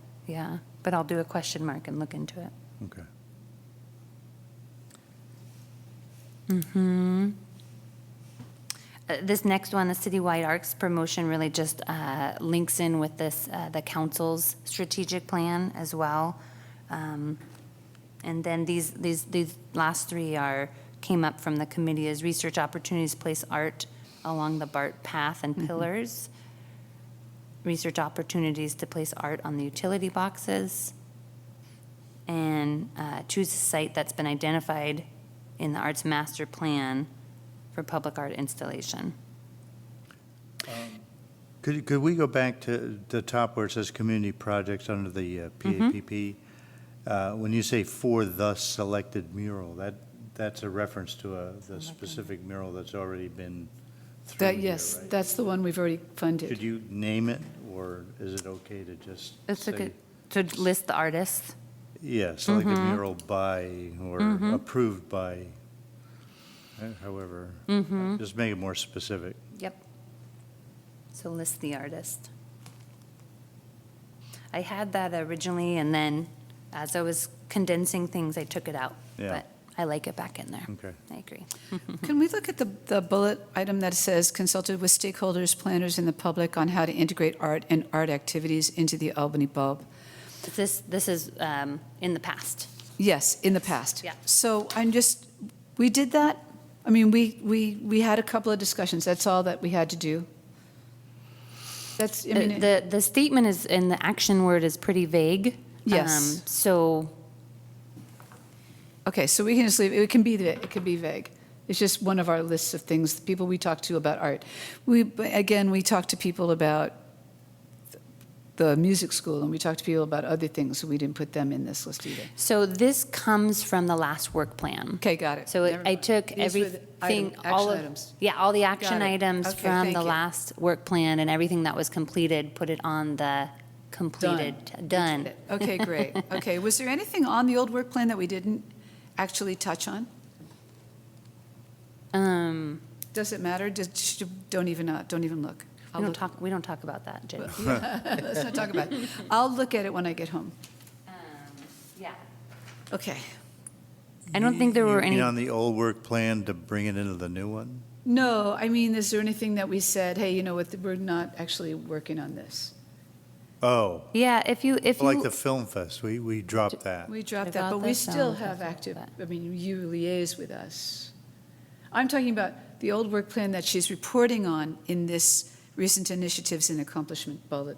[SPEAKER 2] But I'll do a question mark and look into it.
[SPEAKER 3] Okay.
[SPEAKER 2] This next one, the citywide arts promotion, really just links in with this, the council's strategic plan as well. And then these last three came up from the committee as research opportunities to place art along the BART path and pillars. Research opportunities to place art on the utility boxes. And choose a site that's been identified in the Arts Master Plan for public art installation.
[SPEAKER 3] Could we go back to the top where it says community projects under the PAPP? When you say for the selected mural, that's a reference to the specific mural that's already been through
[SPEAKER 1] That,
[SPEAKER 3] here,
[SPEAKER 1] yes,
[SPEAKER 3] right?
[SPEAKER 1] that's the one we've already funded.
[SPEAKER 3] Could you name it, or is it okay to just
[SPEAKER 2] It's a
[SPEAKER 3] say?
[SPEAKER 2] good, to list the artists.
[SPEAKER 3] Yeah, selected mural by, or approved by, however, just make it more specific.
[SPEAKER 2] Yep. So list the artist. I had that originally, and then as I was condensing things, I took it out.
[SPEAKER 3] Yeah.
[SPEAKER 2] But I like it back in there.
[SPEAKER 3] Okay.
[SPEAKER 2] I agree.
[SPEAKER 1] Can we look at the bullet item that says consulted with stakeholders, planners, and the public on how to integrate art and art activities into the Albany bulb?
[SPEAKER 2] This is in the past.
[SPEAKER 1] Yes, in the past.
[SPEAKER 2] Yeah.
[SPEAKER 1] So we did that. I mean, we had a couple of discussions. That's all that we had to do. That's, I mean,
[SPEAKER 2] The statement is, and the action word is pretty vague.
[SPEAKER 1] Yes.
[SPEAKER 2] So,
[SPEAKER 1] okay, so we can just leave, it can be vague. It's just one of our lists of things, the people we talk to about art. We talked to people about the music school, and we talked to people about other things, so we didn't put them in this list either.
[SPEAKER 2] so this comes from the last work plan.
[SPEAKER 1] Okay, got it.
[SPEAKER 2] So
[SPEAKER 1] Never
[SPEAKER 2] I
[SPEAKER 1] mind.
[SPEAKER 2] took
[SPEAKER 1] These were the
[SPEAKER 2] everything, all
[SPEAKER 1] action
[SPEAKER 2] of,
[SPEAKER 1] items.
[SPEAKER 2] yeah, all the action
[SPEAKER 1] Got it.
[SPEAKER 2] items
[SPEAKER 1] Okay,
[SPEAKER 2] from
[SPEAKER 1] thank
[SPEAKER 2] the
[SPEAKER 1] you.
[SPEAKER 2] last work plan and everything that was completed, put it on the completed, done.
[SPEAKER 1] Okay, great. Okay, was there anything on the old work plan that we didn't actually touch on? Does it matter? Don't even look. I'll look.
[SPEAKER 2] We don't talk about that, Jen.
[SPEAKER 1] Let's not talk about it. I'll look at it when I get home.
[SPEAKER 2] Yeah.
[SPEAKER 1] Okay.
[SPEAKER 2] I don't think there were
[SPEAKER 3] You mean
[SPEAKER 2] any,
[SPEAKER 3] on the old work plan to bring it into the new one?
[SPEAKER 1] No, I mean, is there anything that we said, hey, you know what, we're not actually working on this?
[SPEAKER 3] Oh,
[SPEAKER 2] Yeah, if you.
[SPEAKER 3] like the Film Fest, we dropped that.
[SPEAKER 1] We dropped
[SPEAKER 2] What
[SPEAKER 1] that,
[SPEAKER 2] about
[SPEAKER 1] but we
[SPEAKER 2] the
[SPEAKER 1] still
[SPEAKER 2] film
[SPEAKER 1] have
[SPEAKER 2] festival?
[SPEAKER 1] active, I mean, you liaise with us. I'm talking about the old work plan that she's reporting on in this recent initiatives and accomplishment bullet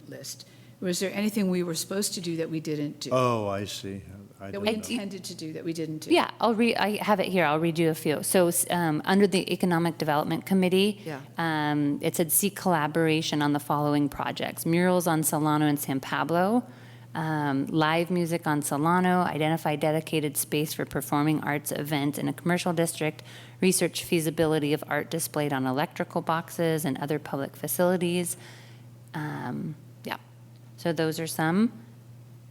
[SPEAKER 1] list. Was there anything we were supposed to do that we didn't do?
[SPEAKER 3] Oh, I see. I
[SPEAKER 1] That we
[SPEAKER 3] don't know.
[SPEAKER 1] intended to do that we didn't do?
[SPEAKER 2] Yeah, I have it here, I'll read you a few. So, under the Economic Development Committee,
[SPEAKER 1] Yeah.
[SPEAKER 2] it said seek collaboration on the following projects: murals on Solano and San Pablo, live music on Solano, identify dedicated space for performing arts events in a commercial district, research feasibility of art displayed on electrical boxes and other public facilities. Yeah, so those are some.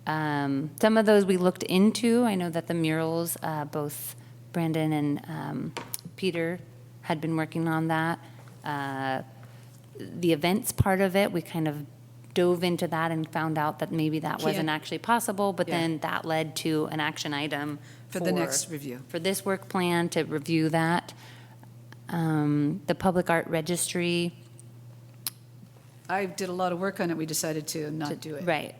[SPEAKER 2] Some of those we looked into. I know that the murals, both Brandon and Peter had been working on that. The events part of it, we kind of dove into that and found out that maybe that wasn't
[SPEAKER 1] Can't-
[SPEAKER 2] actually possible, but
[SPEAKER 1] Yeah.
[SPEAKER 2] then that led to an action item
[SPEAKER 1] For the next review.
[SPEAKER 2] for this work plan to review that. The Public Art Registry.
[SPEAKER 1] I did a lot of work on it, we decided to not do it.
[SPEAKER 2] Right.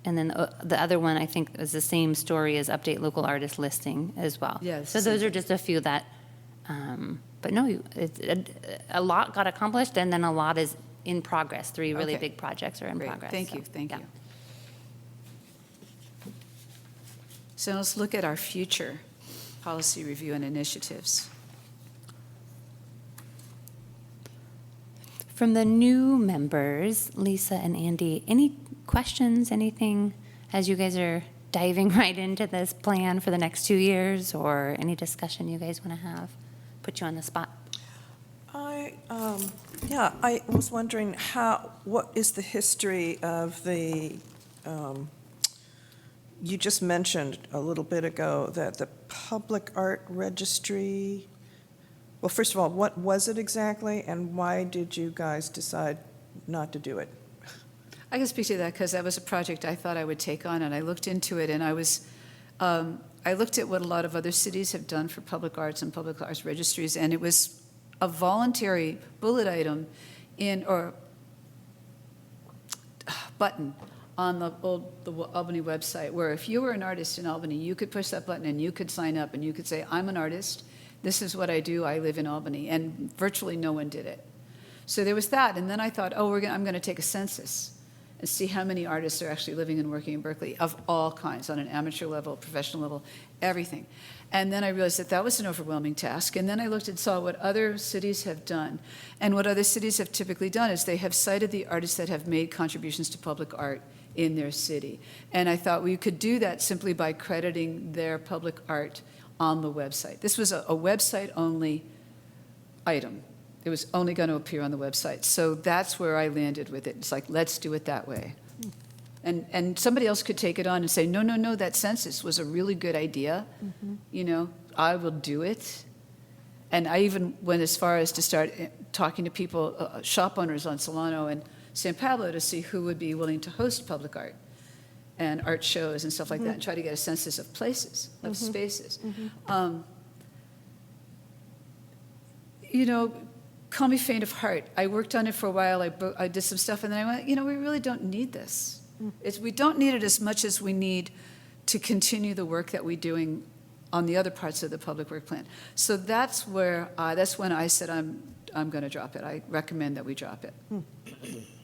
[SPEAKER 2] And then the other one, I think, is the same story as update local artist listing as well.
[SPEAKER 1] Yeah, it's
[SPEAKER 2] So
[SPEAKER 1] the
[SPEAKER 2] those
[SPEAKER 1] same
[SPEAKER 2] are just a few that, but no, a lot got accomplished, and then a lot is in progress. Three really
[SPEAKER 1] Okay.
[SPEAKER 2] big projects are in
[SPEAKER 1] Great,
[SPEAKER 2] progress.
[SPEAKER 1] thank
[SPEAKER 2] so,
[SPEAKER 1] you, thank
[SPEAKER 2] yeah.
[SPEAKER 1] you. So let's look at our future policy review and initiatives.
[SPEAKER 2] From the new members, Lisa and Andy, any questions, anything, as you guys are diving right into this plan for the next 2 years, or any discussion you guys want to have? Put you on the spot.
[SPEAKER 5] I was wondering what is the history of the, you just mentioned a little bit ago that the Public Art Registry, well, first of all, what was it exactly, and why did you guys decide not to do it?
[SPEAKER 1] I can speak to that because that was a project I thought I would take on, and I looked into it, and I looked at what a lot of other cities have done for public arts and public arts registries, and it was a voluntary bullet item or button on the Albany website, where if you were an artist in Albany, you could push that button and you could sign up and you could say, I'm an artist, this is what I do, I live in Albany, and virtually no one did it. So there was that, and then I thought, I'm going to take a census and see how many artists are actually living and working in Berkeley of all kinds, on an amateur level, professional level, everything. And then I realized that that was an overwhelming task. And then I looked and saw what other cities have done. And what other cities have typically done is they have cited the artists that have made contributions to public art in their city. And I thought we could do that simply by crediting their public art on the website. This was a website-only item. It was only going to appear on the website. So that's where I landed with it. It's like, let's do it that way. And somebody else could take it on and say, no, that census was a really good idea. You know, I will do it. And I even went as far as to start talking to people, shop owners on Solano and San Pablo, to see who would be willing to host public art and art shows and stuff like that, and try to get a census of places, of spaces. You know, call me faint of heart. I worked on it for a while. I did some stuff, and then I went, we really don't need this. We don't need it as much as we need to continue the work that we're doing on the other parts of the public work plan. So that's when I said I'm going to drop it. I recommend that we drop it.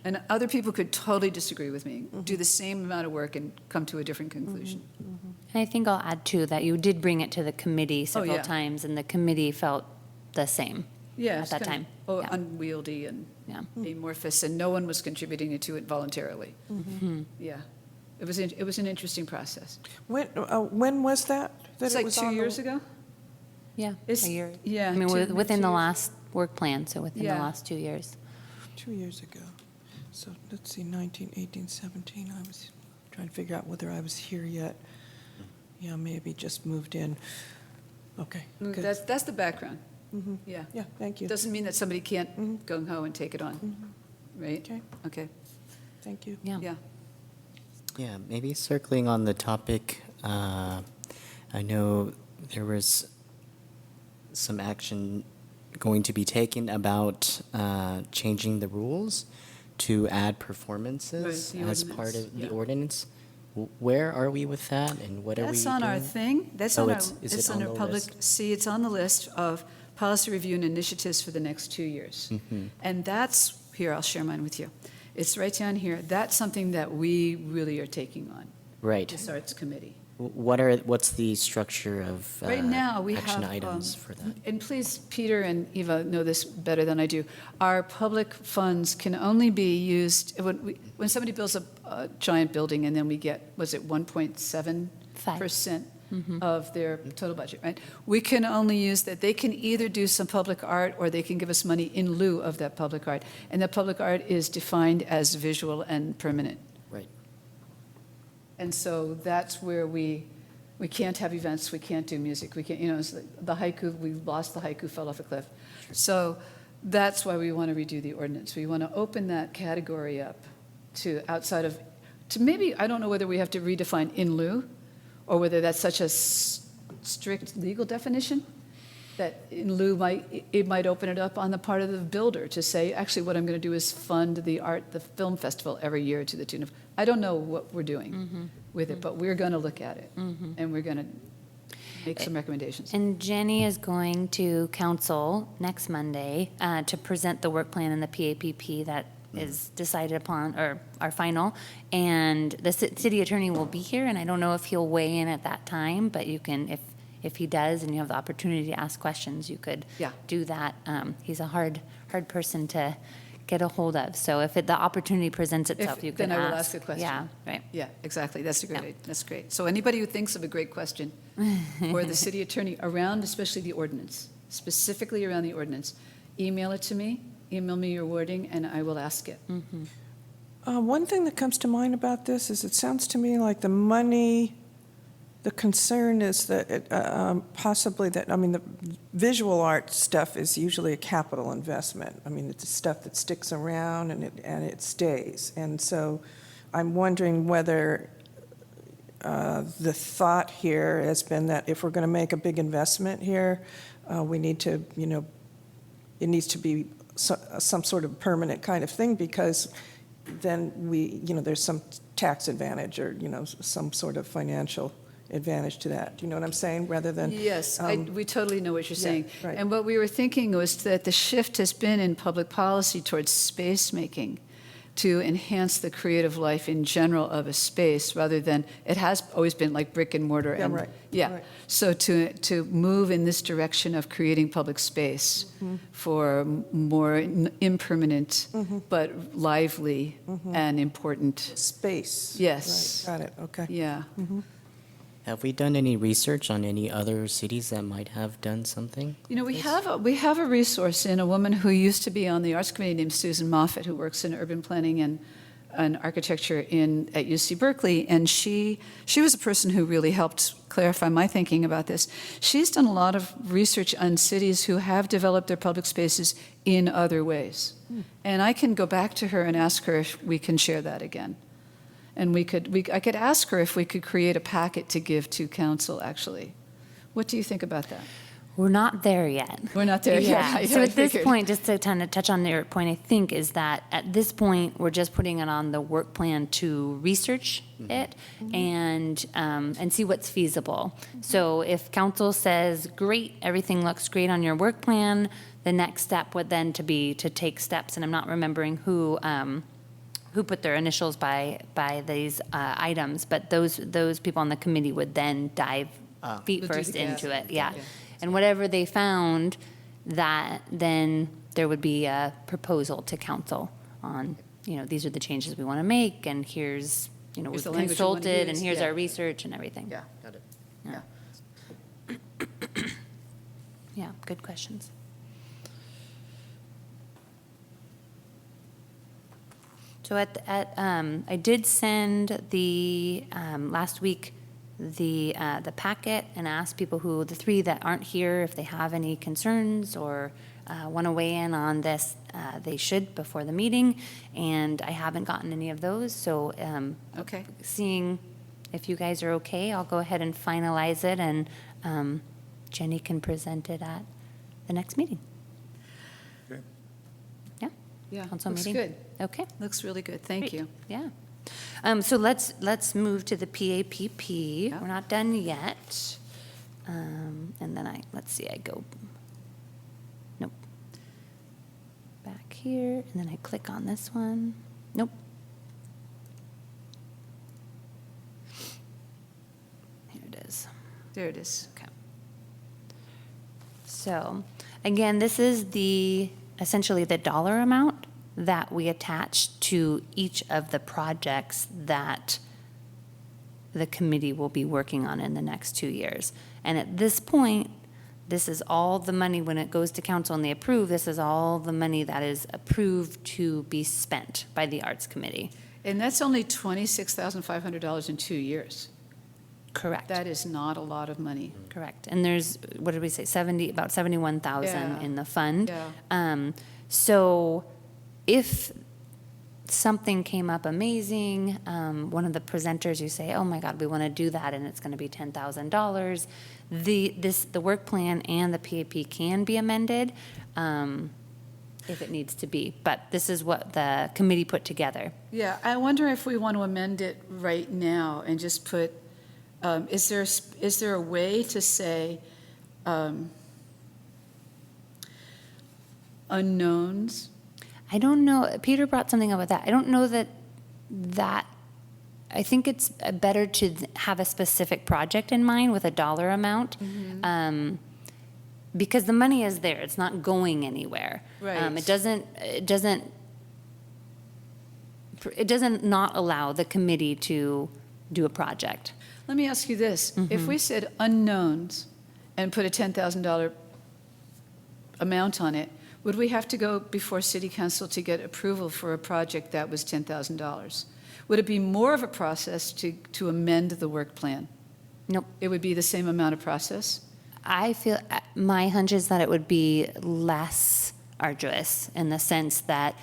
[SPEAKER 1] And other people could totally disagree with me, do the same amount of work and come to a different conclusion.
[SPEAKER 2] And I think I'll add too that you did bring it to the committee several
[SPEAKER 1] yeah.
[SPEAKER 2] times, and the committee felt the same.
[SPEAKER 1] Yeah,
[SPEAKER 2] At
[SPEAKER 1] it's
[SPEAKER 2] that
[SPEAKER 1] kind
[SPEAKER 2] time,
[SPEAKER 1] of,
[SPEAKER 2] yeah.
[SPEAKER 1] unwieldy and
[SPEAKER 2] Yeah.
[SPEAKER 1] amorphous, and no one was contributing to it voluntarily. Yeah, it was an interesting process.
[SPEAKER 5] When was that?
[SPEAKER 1] It's
[SPEAKER 5] it
[SPEAKER 1] like
[SPEAKER 5] was
[SPEAKER 1] 2
[SPEAKER 5] on the-
[SPEAKER 1] year ago.
[SPEAKER 2] Yeah,
[SPEAKER 1] It's-
[SPEAKER 2] a year.
[SPEAKER 1] yeah,
[SPEAKER 2] I mean,
[SPEAKER 1] maybe
[SPEAKER 2] within
[SPEAKER 1] 2
[SPEAKER 2] the
[SPEAKER 1] years.
[SPEAKER 2] last work plan, so within the
[SPEAKER 1] Yeah.
[SPEAKER 2] last 2 years.
[SPEAKER 5] 2 years ago. So let's see, 19, 18, 17. I was trying to figure out whether I was here yet. Yeah, maybe just moved in. Okay, good.
[SPEAKER 1] That's the background. Yeah.
[SPEAKER 5] Yeah, thank you.
[SPEAKER 1] Doesn't mean that somebody can't gung-ho and take it on, right?
[SPEAKER 5] Okay,
[SPEAKER 1] Okay,
[SPEAKER 5] thank you.
[SPEAKER 2] Yeah.
[SPEAKER 1] yeah.
[SPEAKER 7] Yeah, maybe circling on the topic, I know there was some action going to be taken about changing the rules to add performances
[SPEAKER 1] Right, the
[SPEAKER 7] as part
[SPEAKER 1] ordinance,
[SPEAKER 7] of the
[SPEAKER 1] yeah.
[SPEAKER 7] ordinance. Where are we with that, and what are we doing?
[SPEAKER 1] That's on our thing. That's
[SPEAKER 7] Oh,
[SPEAKER 1] on our,
[SPEAKER 7] is
[SPEAKER 1] it's
[SPEAKER 7] it on
[SPEAKER 1] under
[SPEAKER 7] the
[SPEAKER 1] public,
[SPEAKER 7] list?
[SPEAKER 1] see, it's on the list of policy review and initiatives for the next 2 years.
[SPEAKER 7] Mhm.
[SPEAKER 1] And that's, here, I'll share mine with you. It's right down here. That's something that we really are taking on,
[SPEAKER 7] Right.
[SPEAKER 1] this arts committee.
[SPEAKER 7] What's the structure of
[SPEAKER 1] Right now, we
[SPEAKER 7] action
[SPEAKER 1] have,
[SPEAKER 7] items for that?
[SPEAKER 1] and please, Peter and Eva know this better than I do. Our public funds can only be used, when somebody builds a giant building and then we get, was it 1.7% of their total budget, right? We can only use that. They can either do some public art or they can give us money in lieu of that public art. And that public art is defined as visual and permanent.
[SPEAKER 7] Right.
[SPEAKER 1] And so that's where we can't have events, we can't do music, we can't, it's the haiku, we lost the haiku, fell off a cliff. So that's why we want to redo the ordinance. We want to open that category up to outside of, to maybe, I don't know whether we have to redefine in lieu, or whether that's such a strict legal definition, that in lieu it might open it up on the part of the builder to say, actually, what I'm going to do is fund the film festival every year to the tune of, I don't know what we're doing with it, but we're going to look at it, and we're going to make some recommendations.
[SPEAKER 2] And Jenny is going to council next Monday to present the work plan and the PAPP that is decided upon, or our final. And the city attorney will be here, and I don't know if he'll weigh in at that time, but you can, if he does and you have the opportunity to ask questions, you could
[SPEAKER 1] Yeah.
[SPEAKER 2] do that. He's a hard person to get a hold of. So if the opportunity presents itself, you can
[SPEAKER 1] Then
[SPEAKER 2] ask.
[SPEAKER 1] I will ask a question.
[SPEAKER 2] Yeah, right.
[SPEAKER 1] Yeah, exactly. That's a
[SPEAKER 2] Yeah.
[SPEAKER 1] great, that's great. So anybody who thinks of a great question for the city attorney around, especially the ordinance, specifically around the ordinance, email it to me, email me your wording, and I will ask it.
[SPEAKER 5] One thing that comes to mind about this is it sounds to me like the money, the concern is that possibly that, the visual art stuff is usually a capital investment. It's stuff that sticks around and it stays. And so I'm wondering whether the thought here has been that if we're going to make a big investment here, we need to, it needs to be some sort of permanent kind of thing, because then there's some tax advantage or, some sort of financial advantage to that. Do you know what I'm saying? Rather than.
[SPEAKER 1] Yes, we totally know what you're
[SPEAKER 5] yeah,
[SPEAKER 1] saying.
[SPEAKER 5] right.
[SPEAKER 1] And what we were thinking was that the shift has been in public policy towards space making to enhance the creative life in general of a space, rather than, it has always been like brick and mortar.
[SPEAKER 5] Yeah,
[SPEAKER 1] and
[SPEAKER 5] right,
[SPEAKER 1] Yeah,
[SPEAKER 5] right.
[SPEAKER 1] so to move in this direction of creating public space for more impermanent but lively and important,
[SPEAKER 5] Space.
[SPEAKER 1] Yes.
[SPEAKER 5] Right, got it, okay.
[SPEAKER 1] yeah.
[SPEAKER 7] Have we done any research on any other cities that might have done something?
[SPEAKER 1] We have a resource in a woman who used to be on the Arts Committee named Susan Moffett, who works in urban planning and architecture at UC Berkeley, and she was a person who really helped clarify my thinking about this. She's done a lot of research on cities who have developed their public spaces in other ways. And I can go back to her and ask her if we can share that again. And I could ask her if we could create a packet to give to council, actually. What do you think about that?
[SPEAKER 2] We're not there yet.
[SPEAKER 1] We're not there
[SPEAKER 2] Yeah.
[SPEAKER 1] yet.
[SPEAKER 2] So
[SPEAKER 1] I
[SPEAKER 2] at this
[SPEAKER 1] figured.
[SPEAKER 2] point, just to kind of touch on your point, I think, is that at this point, we're just putting it on the work plan to research it and see what's feasible. So if council says, great, everything looks great on your work plan, the next step would then be to take steps, and I'm not remembering who put their initials by these items, but those people on the committee would then dive feet
[SPEAKER 1] Would do
[SPEAKER 2] first
[SPEAKER 1] the
[SPEAKER 2] into
[SPEAKER 1] gas.
[SPEAKER 2] it, yeah.
[SPEAKER 1] Yeah.
[SPEAKER 2] And whatever they found, that then there would be a proposal to council on, these are the changes we want to make, and here's,
[SPEAKER 1] Here's
[SPEAKER 2] we've
[SPEAKER 1] the language we wanna
[SPEAKER 2] consulted, and
[SPEAKER 1] use,
[SPEAKER 2] here's
[SPEAKER 1] yeah.
[SPEAKER 2] our research and everything.
[SPEAKER 1] Yeah,
[SPEAKER 7] Got it.
[SPEAKER 1] yeah.
[SPEAKER 2] Yeah, good questions. So I did send last week the packet and asked people the three that aren't here, if they have any concerns or want to weigh in on this, they should before the meeting, and I haven't gotten any of those, so
[SPEAKER 1] Okay.
[SPEAKER 2] seeing if you guys are okay, I'll go ahead and finalize it, and Jenny can present it at the next meeting.
[SPEAKER 3] Okay.
[SPEAKER 2] Yeah?
[SPEAKER 1] Yeah,
[SPEAKER 2] council
[SPEAKER 1] looks
[SPEAKER 2] meeting?
[SPEAKER 1] good.
[SPEAKER 2] Okay.
[SPEAKER 1] Looks really good. Thank
[SPEAKER 2] Great.
[SPEAKER 1] you.
[SPEAKER 2] Yeah. So let's move to the PAPP.
[SPEAKER 1] Yeah.
[SPEAKER 2] We're not done yet. And then let's see, I go, nope. Back here, and then I click on this one. Nope. Here it is.
[SPEAKER 1] There it is.
[SPEAKER 2] Okay. So, again, this is essentially the dollar amount that we attach to each of the projects that the committee will be working on in the next 2 years. And at this point, this is all the money, when it goes to council and they approve, this is all the money that is approved to be spent by the Arts Committee.
[SPEAKER 1] And that's only $26,500 in 2 years.
[SPEAKER 2] Correct.
[SPEAKER 1] That is not a lot of money.
[SPEAKER 2] Correct. And there's, what did we say, about 71,000
[SPEAKER 1] Yeah.
[SPEAKER 2] in the fund.
[SPEAKER 1] Yeah.
[SPEAKER 2] So if something came up amazing, one of the presenters, you say, oh my God, we want to do that, and it's going to be $10,000, the work plan and the PAP can be amended if it needs to be. But this is what the committee put together.
[SPEAKER 1] Yeah, I wonder if we want to amend it right now and just put, is there a way to say unknowns?
[SPEAKER 2] I don't know, Peter brought something up with that. I don't know that, I think it's better to have a specific project in mind with a dollar amount. Because the money is there, it's not going anywhere.
[SPEAKER 1] Right.
[SPEAKER 2] It doesn't not allow the committee to do a project.
[SPEAKER 1] Let me ask you this. If we said unknowns and put a $10,000 amount on it, would we have to go before city council to get approval for a project that was $10,000? Would it be more of a process to amend the work plan?
[SPEAKER 2] Nope.
[SPEAKER 1] It would be the same amount of process?
[SPEAKER 2] I feel, my hunch is that it would be less arduous in the sense that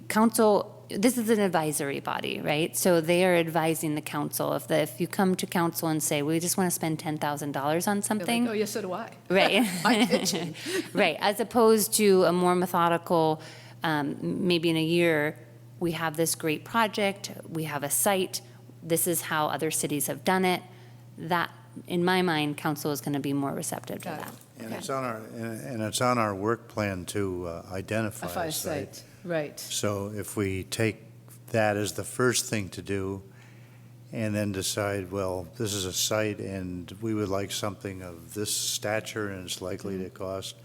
[SPEAKER 2] council, this is an advisory body, right? So they are advising the council. If you come to council and say, we just want to spend $10,000 on
[SPEAKER 1] They're
[SPEAKER 2] something.
[SPEAKER 1] like, oh, yes, so do I.
[SPEAKER 2] Right.
[SPEAKER 1] I'm pitching.
[SPEAKER 2] Right, as opposed to a more methodical, maybe in a year, we have this great project, we have a site, this is how other cities have done it. That, in my mind, council is going to be more receptive to
[SPEAKER 1] Got it.
[SPEAKER 2] that.
[SPEAKER 3] And it's on our work plan to identify
[SPEAKER 1] A
[SPEAKER 3] a site.
[SPEAKER 1] site, right.
[SPEAKER 3] So if we take that as the first thing to do, and then decide, well, this is a site, and we would like something of this stature, and it's likely to cost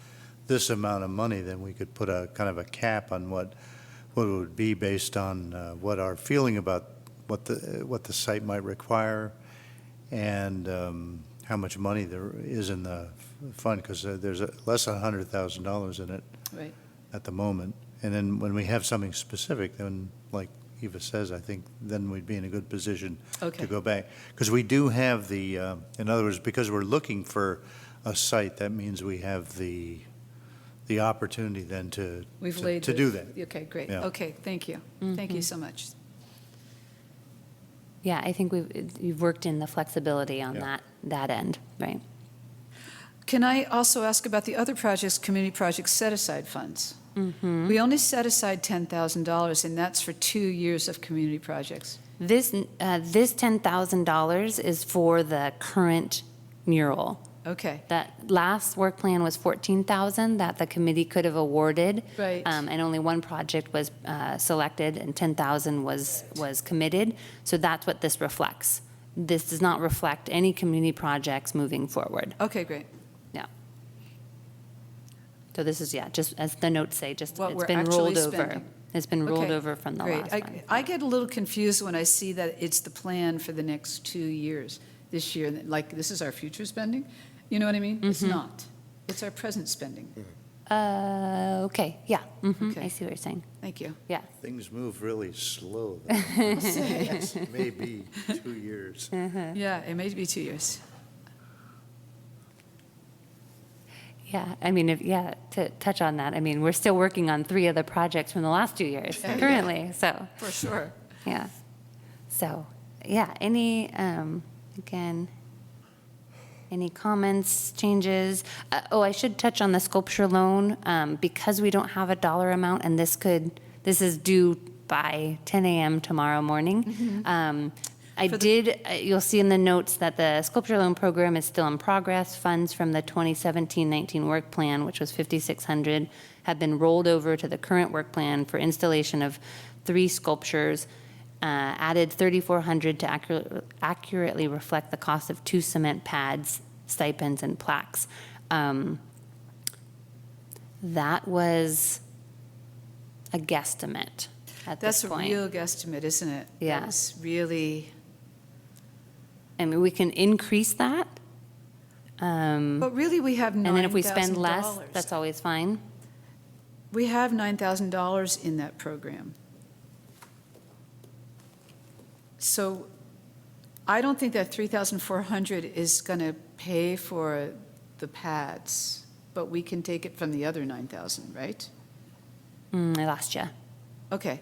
[SPEAKER 3] this amount of money, then we could put a kind of a cap on what it would be based on what our feeling about what the site might require, and how much money there is in the fund, because there's less than $100,000 in it
[SPEAKER 1] Right.
[SPEAKER 3] at the moment. And then when we have something specific, then, like Eva says, I think then we'd be in a good position
[SPEAKER 1] Okay.
[SPEAKER 3] to go back. Because we do have the, in other words, because we're looking for a site, that means we have the opportunity then to do that.
[SPEAKER 1] Okay, great.
[SPEAKER 3] Yeah.
[SPEAKER 1] Okay, thank you. Thank you so much.
[SPEAKER 2] Yeah, I think we've worked in the flexibility on
[SPEAKER 3] Yeah.
[SPEAKER 2] that end, right?
[SPEAKER 1] Can I also ask about the other projects, community projects set-aside funds? We only set aside $10,000, and that's for 2 years of community projects.
[SPEAKER 2] This $10,000 is for the current mural.
[SPEAKER 1] Okay,
[SPEAKER 2] That last work plan was $14,000 that the committee could have awarded.
[SPEAKER 1] Right.
[SPEAKER 2] And only one project was selected, and $10,000 was committed. So that's what this reflects. This does not reflect any community projects moving forward.
[SPEAKER 1] okay, great.
[SPEAKER 2] Yeah. So this is, just as the notes say,
[SPEAKER 1] What
[SPEAKER 2] it's
[SPEAKER 1] we're
[SPEAKER 2] been
[SPEAKER 1] actually
[SPEAKER 2] rolled over.
[SPEAKER 1] spending.
[SPEAKER 2] It's been rolled
[SPEAKER 1] Okay,
[SPEAKER 2] over from the
[SPEAKER 1] great.
[SPEAKER 2] last one.
[SPEAKER 1] I get a little confused when I see that it's the plan for the next 2 years, this year, like this is our future spending. You know what I mean? It's not. It's our present spending.
[SPEAKER 2] Okay, yeah.
[SPEAKER 1] Okay.
[SPEAKER 2] I see what you're saying.
[SPEAKER 1] Thank you.
[SPEAKER 2] Yeah.
[SPEAKER 3] Things move really slow. It's maybe 2 years.
[SPEAKER 1] Yeah, it may be 2 years.
[SPEAKER 2] Yeah, I mean, to touch on that, I mean, we're still working on 3 of the projects from the last 2 years
[SPEAKER 1] Yeah.
[SPEAKER 2] currently, so,
[SPEAKER 1] For sure.
[SPEAKER 2] yeah. So, yeah, again, Any comments, changes? I should touch on the sculpture loan, because we don't have a dollar amount, and this is due by 10 a.m. tomorrow morning. You'll see in the notes that the sculpture loan program is still in progress. Funds from the 2017-19 work plan, which was $5,600, have been rolled over to the current work plan for installation of 3 sculptures. Added $3,400 to accurately reflect the cost of 2 cement pads, stipends, and plaques. That was a guesstimate at
[SPEAKER 1] That's
[SPEAKER 2] this
[SPEAKER 1] a
[SPEAKER 2] point.
[SPEAKER 1] real guesstimate, isn't it?
[SPEAKER 2] Yeah.
[SPEAKER 1] That's really,
[SPEAKER 2] I mean, we can increase that.
[SPEAKER 1] but really, we have $9,000.
[SPEAKER 2] And then if we spend less, that's always fine.
[SPEAKER 1] We have $9,000 in that program. So I don't think that 3,400 is going to pay for the pads, but we can take it from the other 9,000, right?
[SPEAKER 2] I lost you.
[SPEAKER 1] Okay.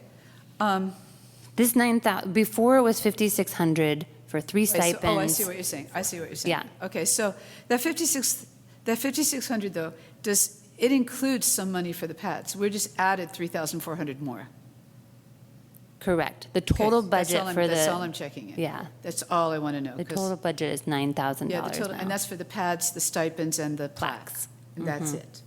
[SPEAKER 2] This 9,000, before it was 5,600 for 3 stipends.
[SPEAKER 1] Oh, I see what you're saying. I see what you're saying.
[SPEAKER 2] Yeah.
[SPEAKER 1] Okay, so that 5,600 though, does it include some money for the pads? We just added 3,400 more.
[SPEAKER 2] Correct. The total
[SPEAKER 1] Okay,
[SPEAKER 2] budget for
[SPEAKER 1] That's all
[SPEAKER 2] the,
[SPEAKER 1] I'm checking in.
[SPEAKER 2] yeah.
[SPEAKER 1] That's all I want to know.
[SPEAKER 2] The
[SPEAKER 1] 'cause-
[SPEAKER 2] total budget is $9,000
[SPEAKER 1] Yeah, the total,
[SPEAKER 2] now.
[SPEAKER 1] and that's for the pads, the stipends, and the plaques. And that's it.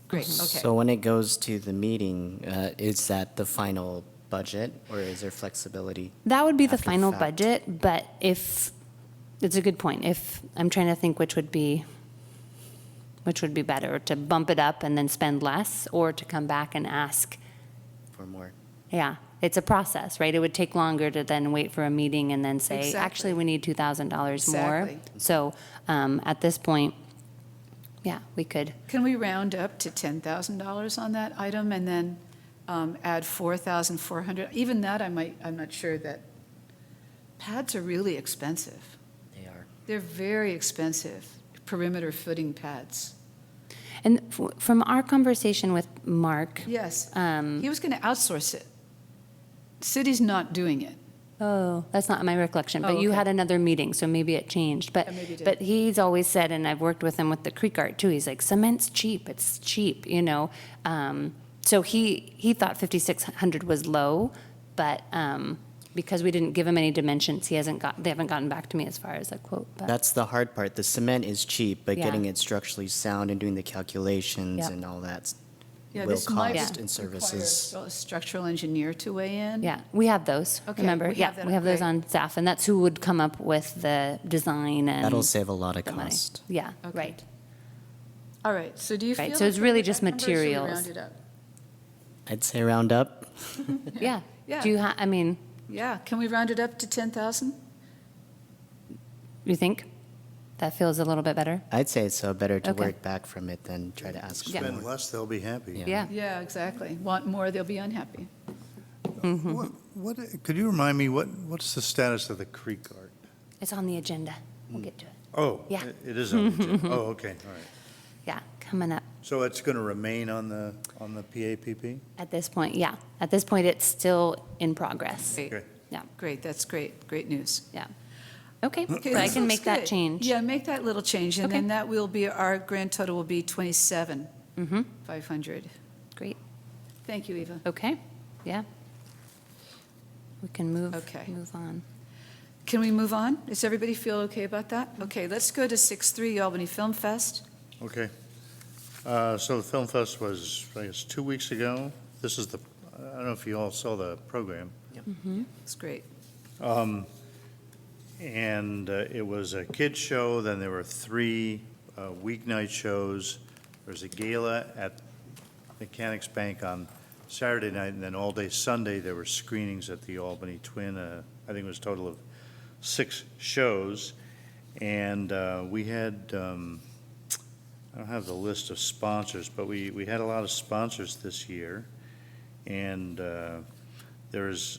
[SPEAKER 1] Great, okay.
[SPEAKER 7] So when it goes to the meeting, is that the final budget, or is there flexibility?
[SPEAKER 2] That would be the
[SPEAKER 7] after
[SPEAKER 2] final
[SPEAKER 7] fact?
[SPEAKER 2] budget, but if, it's a good point. If, I'm trying to think which would be better, to bump it up and then spend less, or to come back and ask.
[SPEAKER 7] For more?
[SPEAKER 2] Yeah, it's a process, right? It would take longer to then wait for a meeting and then say,
[SPEAKER 1] Exactly.
[SPEAKER 2] actually, we need $2,000 more.
[SPEAKER 1] Exactly.
[SPEAKER 2] So at this point, yeah, we could.
[SPEAKER 1] Can we round up to $10,000 on that item and then add 4,400? Even that, I'm not sure that, pads are really expensive.
[SPEAKER 7] They are.
[SPEAKER 1] They're very expensive, perimeter footing pads.
[SPEAKER 2] And from our conversation with Mark,
[SPEAKER 1] Yes,
[SPEAKER 2] Um,
[SPEAKER 1] he was going to outsource it. City's not doing it.
[SPEAKER 2] oh, that's not my recollection, but
[SPEAKER 1] Oh,
[SPEAKER 2] you
[SPEAKER 1] okay.
[SPEAKER 2] had another meeting, so maybe it changed. But,
[SPEAKER 1] Yeah, maybe it did.
[SPEAKER 2] but he's always said, and I've worked with him with the creek art too, he's like, cement's cheap, it's cheap, you know? So he thought 5,600 was low, but because we didn't give him any dimensions, they haven't gotten back to me as far as a quote. But
[SPEAKER 7] That's the hard part. The cement is cheap, but
[SPEAKER 2] Yeah.
[SPEAKER 7] getting it structurally sound and doing the calculations
[SPEAKER 2] Yep.
[SPEAKER 7] and all that
[SPEAKER 1] Yeah,
[SPEAKER 7] will
[SPEAKER 1] this might
[SPEAKER 7] cost
[SPEAKER 2] Yeah.
[SPEAKER 7] in
[SPEAKER 1] require
[SPEAKER 7] services.
[SPEAKER 1] a structural engineer to weigh in.
[SPEAKER 2] yeah, we have those,
[SPEAKER 1] Okay,
[SPEAKER 2] remember?
[SPEAKER 1] we
[SPEAKER 2] Yeah,
[SPEAKER 1] have that,
[SPEAKER 2] we have those
[SPEAKER 1] great.
[SPEAKER 2] on staff, and that's who would come up with the design and.
[SPEAKER 7] That'll save a lot of
[SPEAKER 2] the money.
[SPEAKER 7] cost.
[SPEAKER 2] Yeah,
[SPEAKER 1] Okay.
[SPEAKER 2] right.
[SPEAKER 1] All right, so do you feel?
[SPEAKER 2] Right, so
[SPEAKER 1] that
[SPEAKER 2] it's
[SPEAKER 1] we're
[SPEAKER 2] really
[SPEAKER 1] at
[SPEAKER 2] just
[SPEAKER 1] that number, or should we
[SPEAKER 2] materials.
[SPEAKER 1] round it up?
[SPEAKER 7] I'd say round up.
[SPEAKER 2] Yeah.
[SPEAKER 1] Yeah.
[SPEAKER 2] Do you I mean,
[SPEAKER 1] Yeah, can we round it up to 10,000?
[SPEAKER 2] you think that feels a little bit better?
[SPEAKER 7] I'd say it's better to
[SPEAKER 2] Okay.
[SPEAKER 7] work back from it than try to ask for
[SPEAKER 3] Spend
[SPEAKER 7] more.
[SPEAKER 3] less, they'll be happy.
[SPEAKER 7] Yeah.
[SPEAKER 2] Yeah.
[SPEAKER 1] Yeah, exactly. Want more, they'll be unhappy.
[SPEAKER 3] What, could you remind me, what's the status of the creek art?
[SPEAKER 2] It's on the agenda. We'll get to it.
[SPEAKER 3] Oh,
[SPEAKER 2] Yeah.
[SPEAKER 3] it is on the agenda. Oh, okay, all right.
[SPEAKER 2] Yeah, coming up.
[SPEAKER 3] So it's going to remain on the PAPP?
[SPEAKER 2] At this point, yeah. At this point, it's still in progress.
[SPEAKER 1] Great,
[SPEAKER 3] Okay.
[SPEAKER 2] Yeah,
[SPEAKER 1] great, that's great, great news.
[SPEAKER 2] yeah. Okay, so
[SPEAKER 1] Okay,
[SPEAKER 2] I
[SPEAKER 1] this
[SPEAKER 2] can
[SPEAKER 1] looks
[SPEAKER 2] make that
[SPEAKER 1] good.
[SPEAKER 2] change.
[SPEAKER 1] Yeah, make that little change, and
[SPEAKER 2] Okay.
[SPEAKER 1] then that will be, our grand total will be 27,
[SPEAKER 2] Mm-hmm,
[SPEAKER 1] 500.
[SPEAKER 2] great.
[SPEAKER 1] Thank you, Eva.
[SPEAKER 2] Okay, yeah. We can move
[SPEAKER 1] Okay.
[SPEAKER 2] on.
[SPEAKER 1] Can we move on? Does everybody feel okay about that? Okay, let's go to 6-3 Albany Film Fest.
[SPEAKER 3] Okay. So the Film Fest was, I guess, 2 weeks ago. This is I don't know if you all saw the program.
[SPEAKER 1] It's great.
[SPEAKER 3] And it was a kids show, then there were 3 weeknight shows. There was a gala at Mechanics Bank on Saturday night, and then all day Sunday, there were screenings at the Albany Twin. I think it was a total of 6 shows. And we had, I don't have the list of sponsors, but we had a lot of sponsors this year. And there's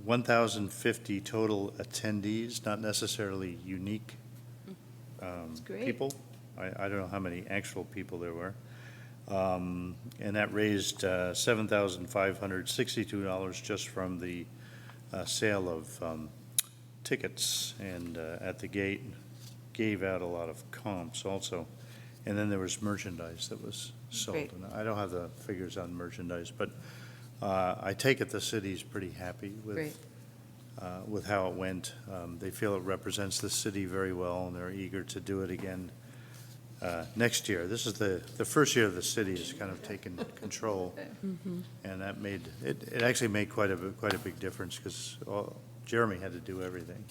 [SPEAKER 3] 1,050 total attendees, not necessarily unique
[SPEAKER 1] great.
[SPEAKER 3] people. I don't know how many actual people there were. And that raised $7,562 just from the sale of tickets and at the gate. gave out a lot of comps also. And then there was merchandise that was sold.
[SPEAKER 1] Great.
[SPEAKER 3] And I don't have the figures on merchandise, but I take it the city's pretty happy
[SPEAKER 1] Great.
[SPEAKER 3] with how it went. They feel it represents the city very well, and they're eager to do it again next year. This is the first year the city has kind of taken control, and that made, it actually made quite a big difference, because Jeremy had to do everything.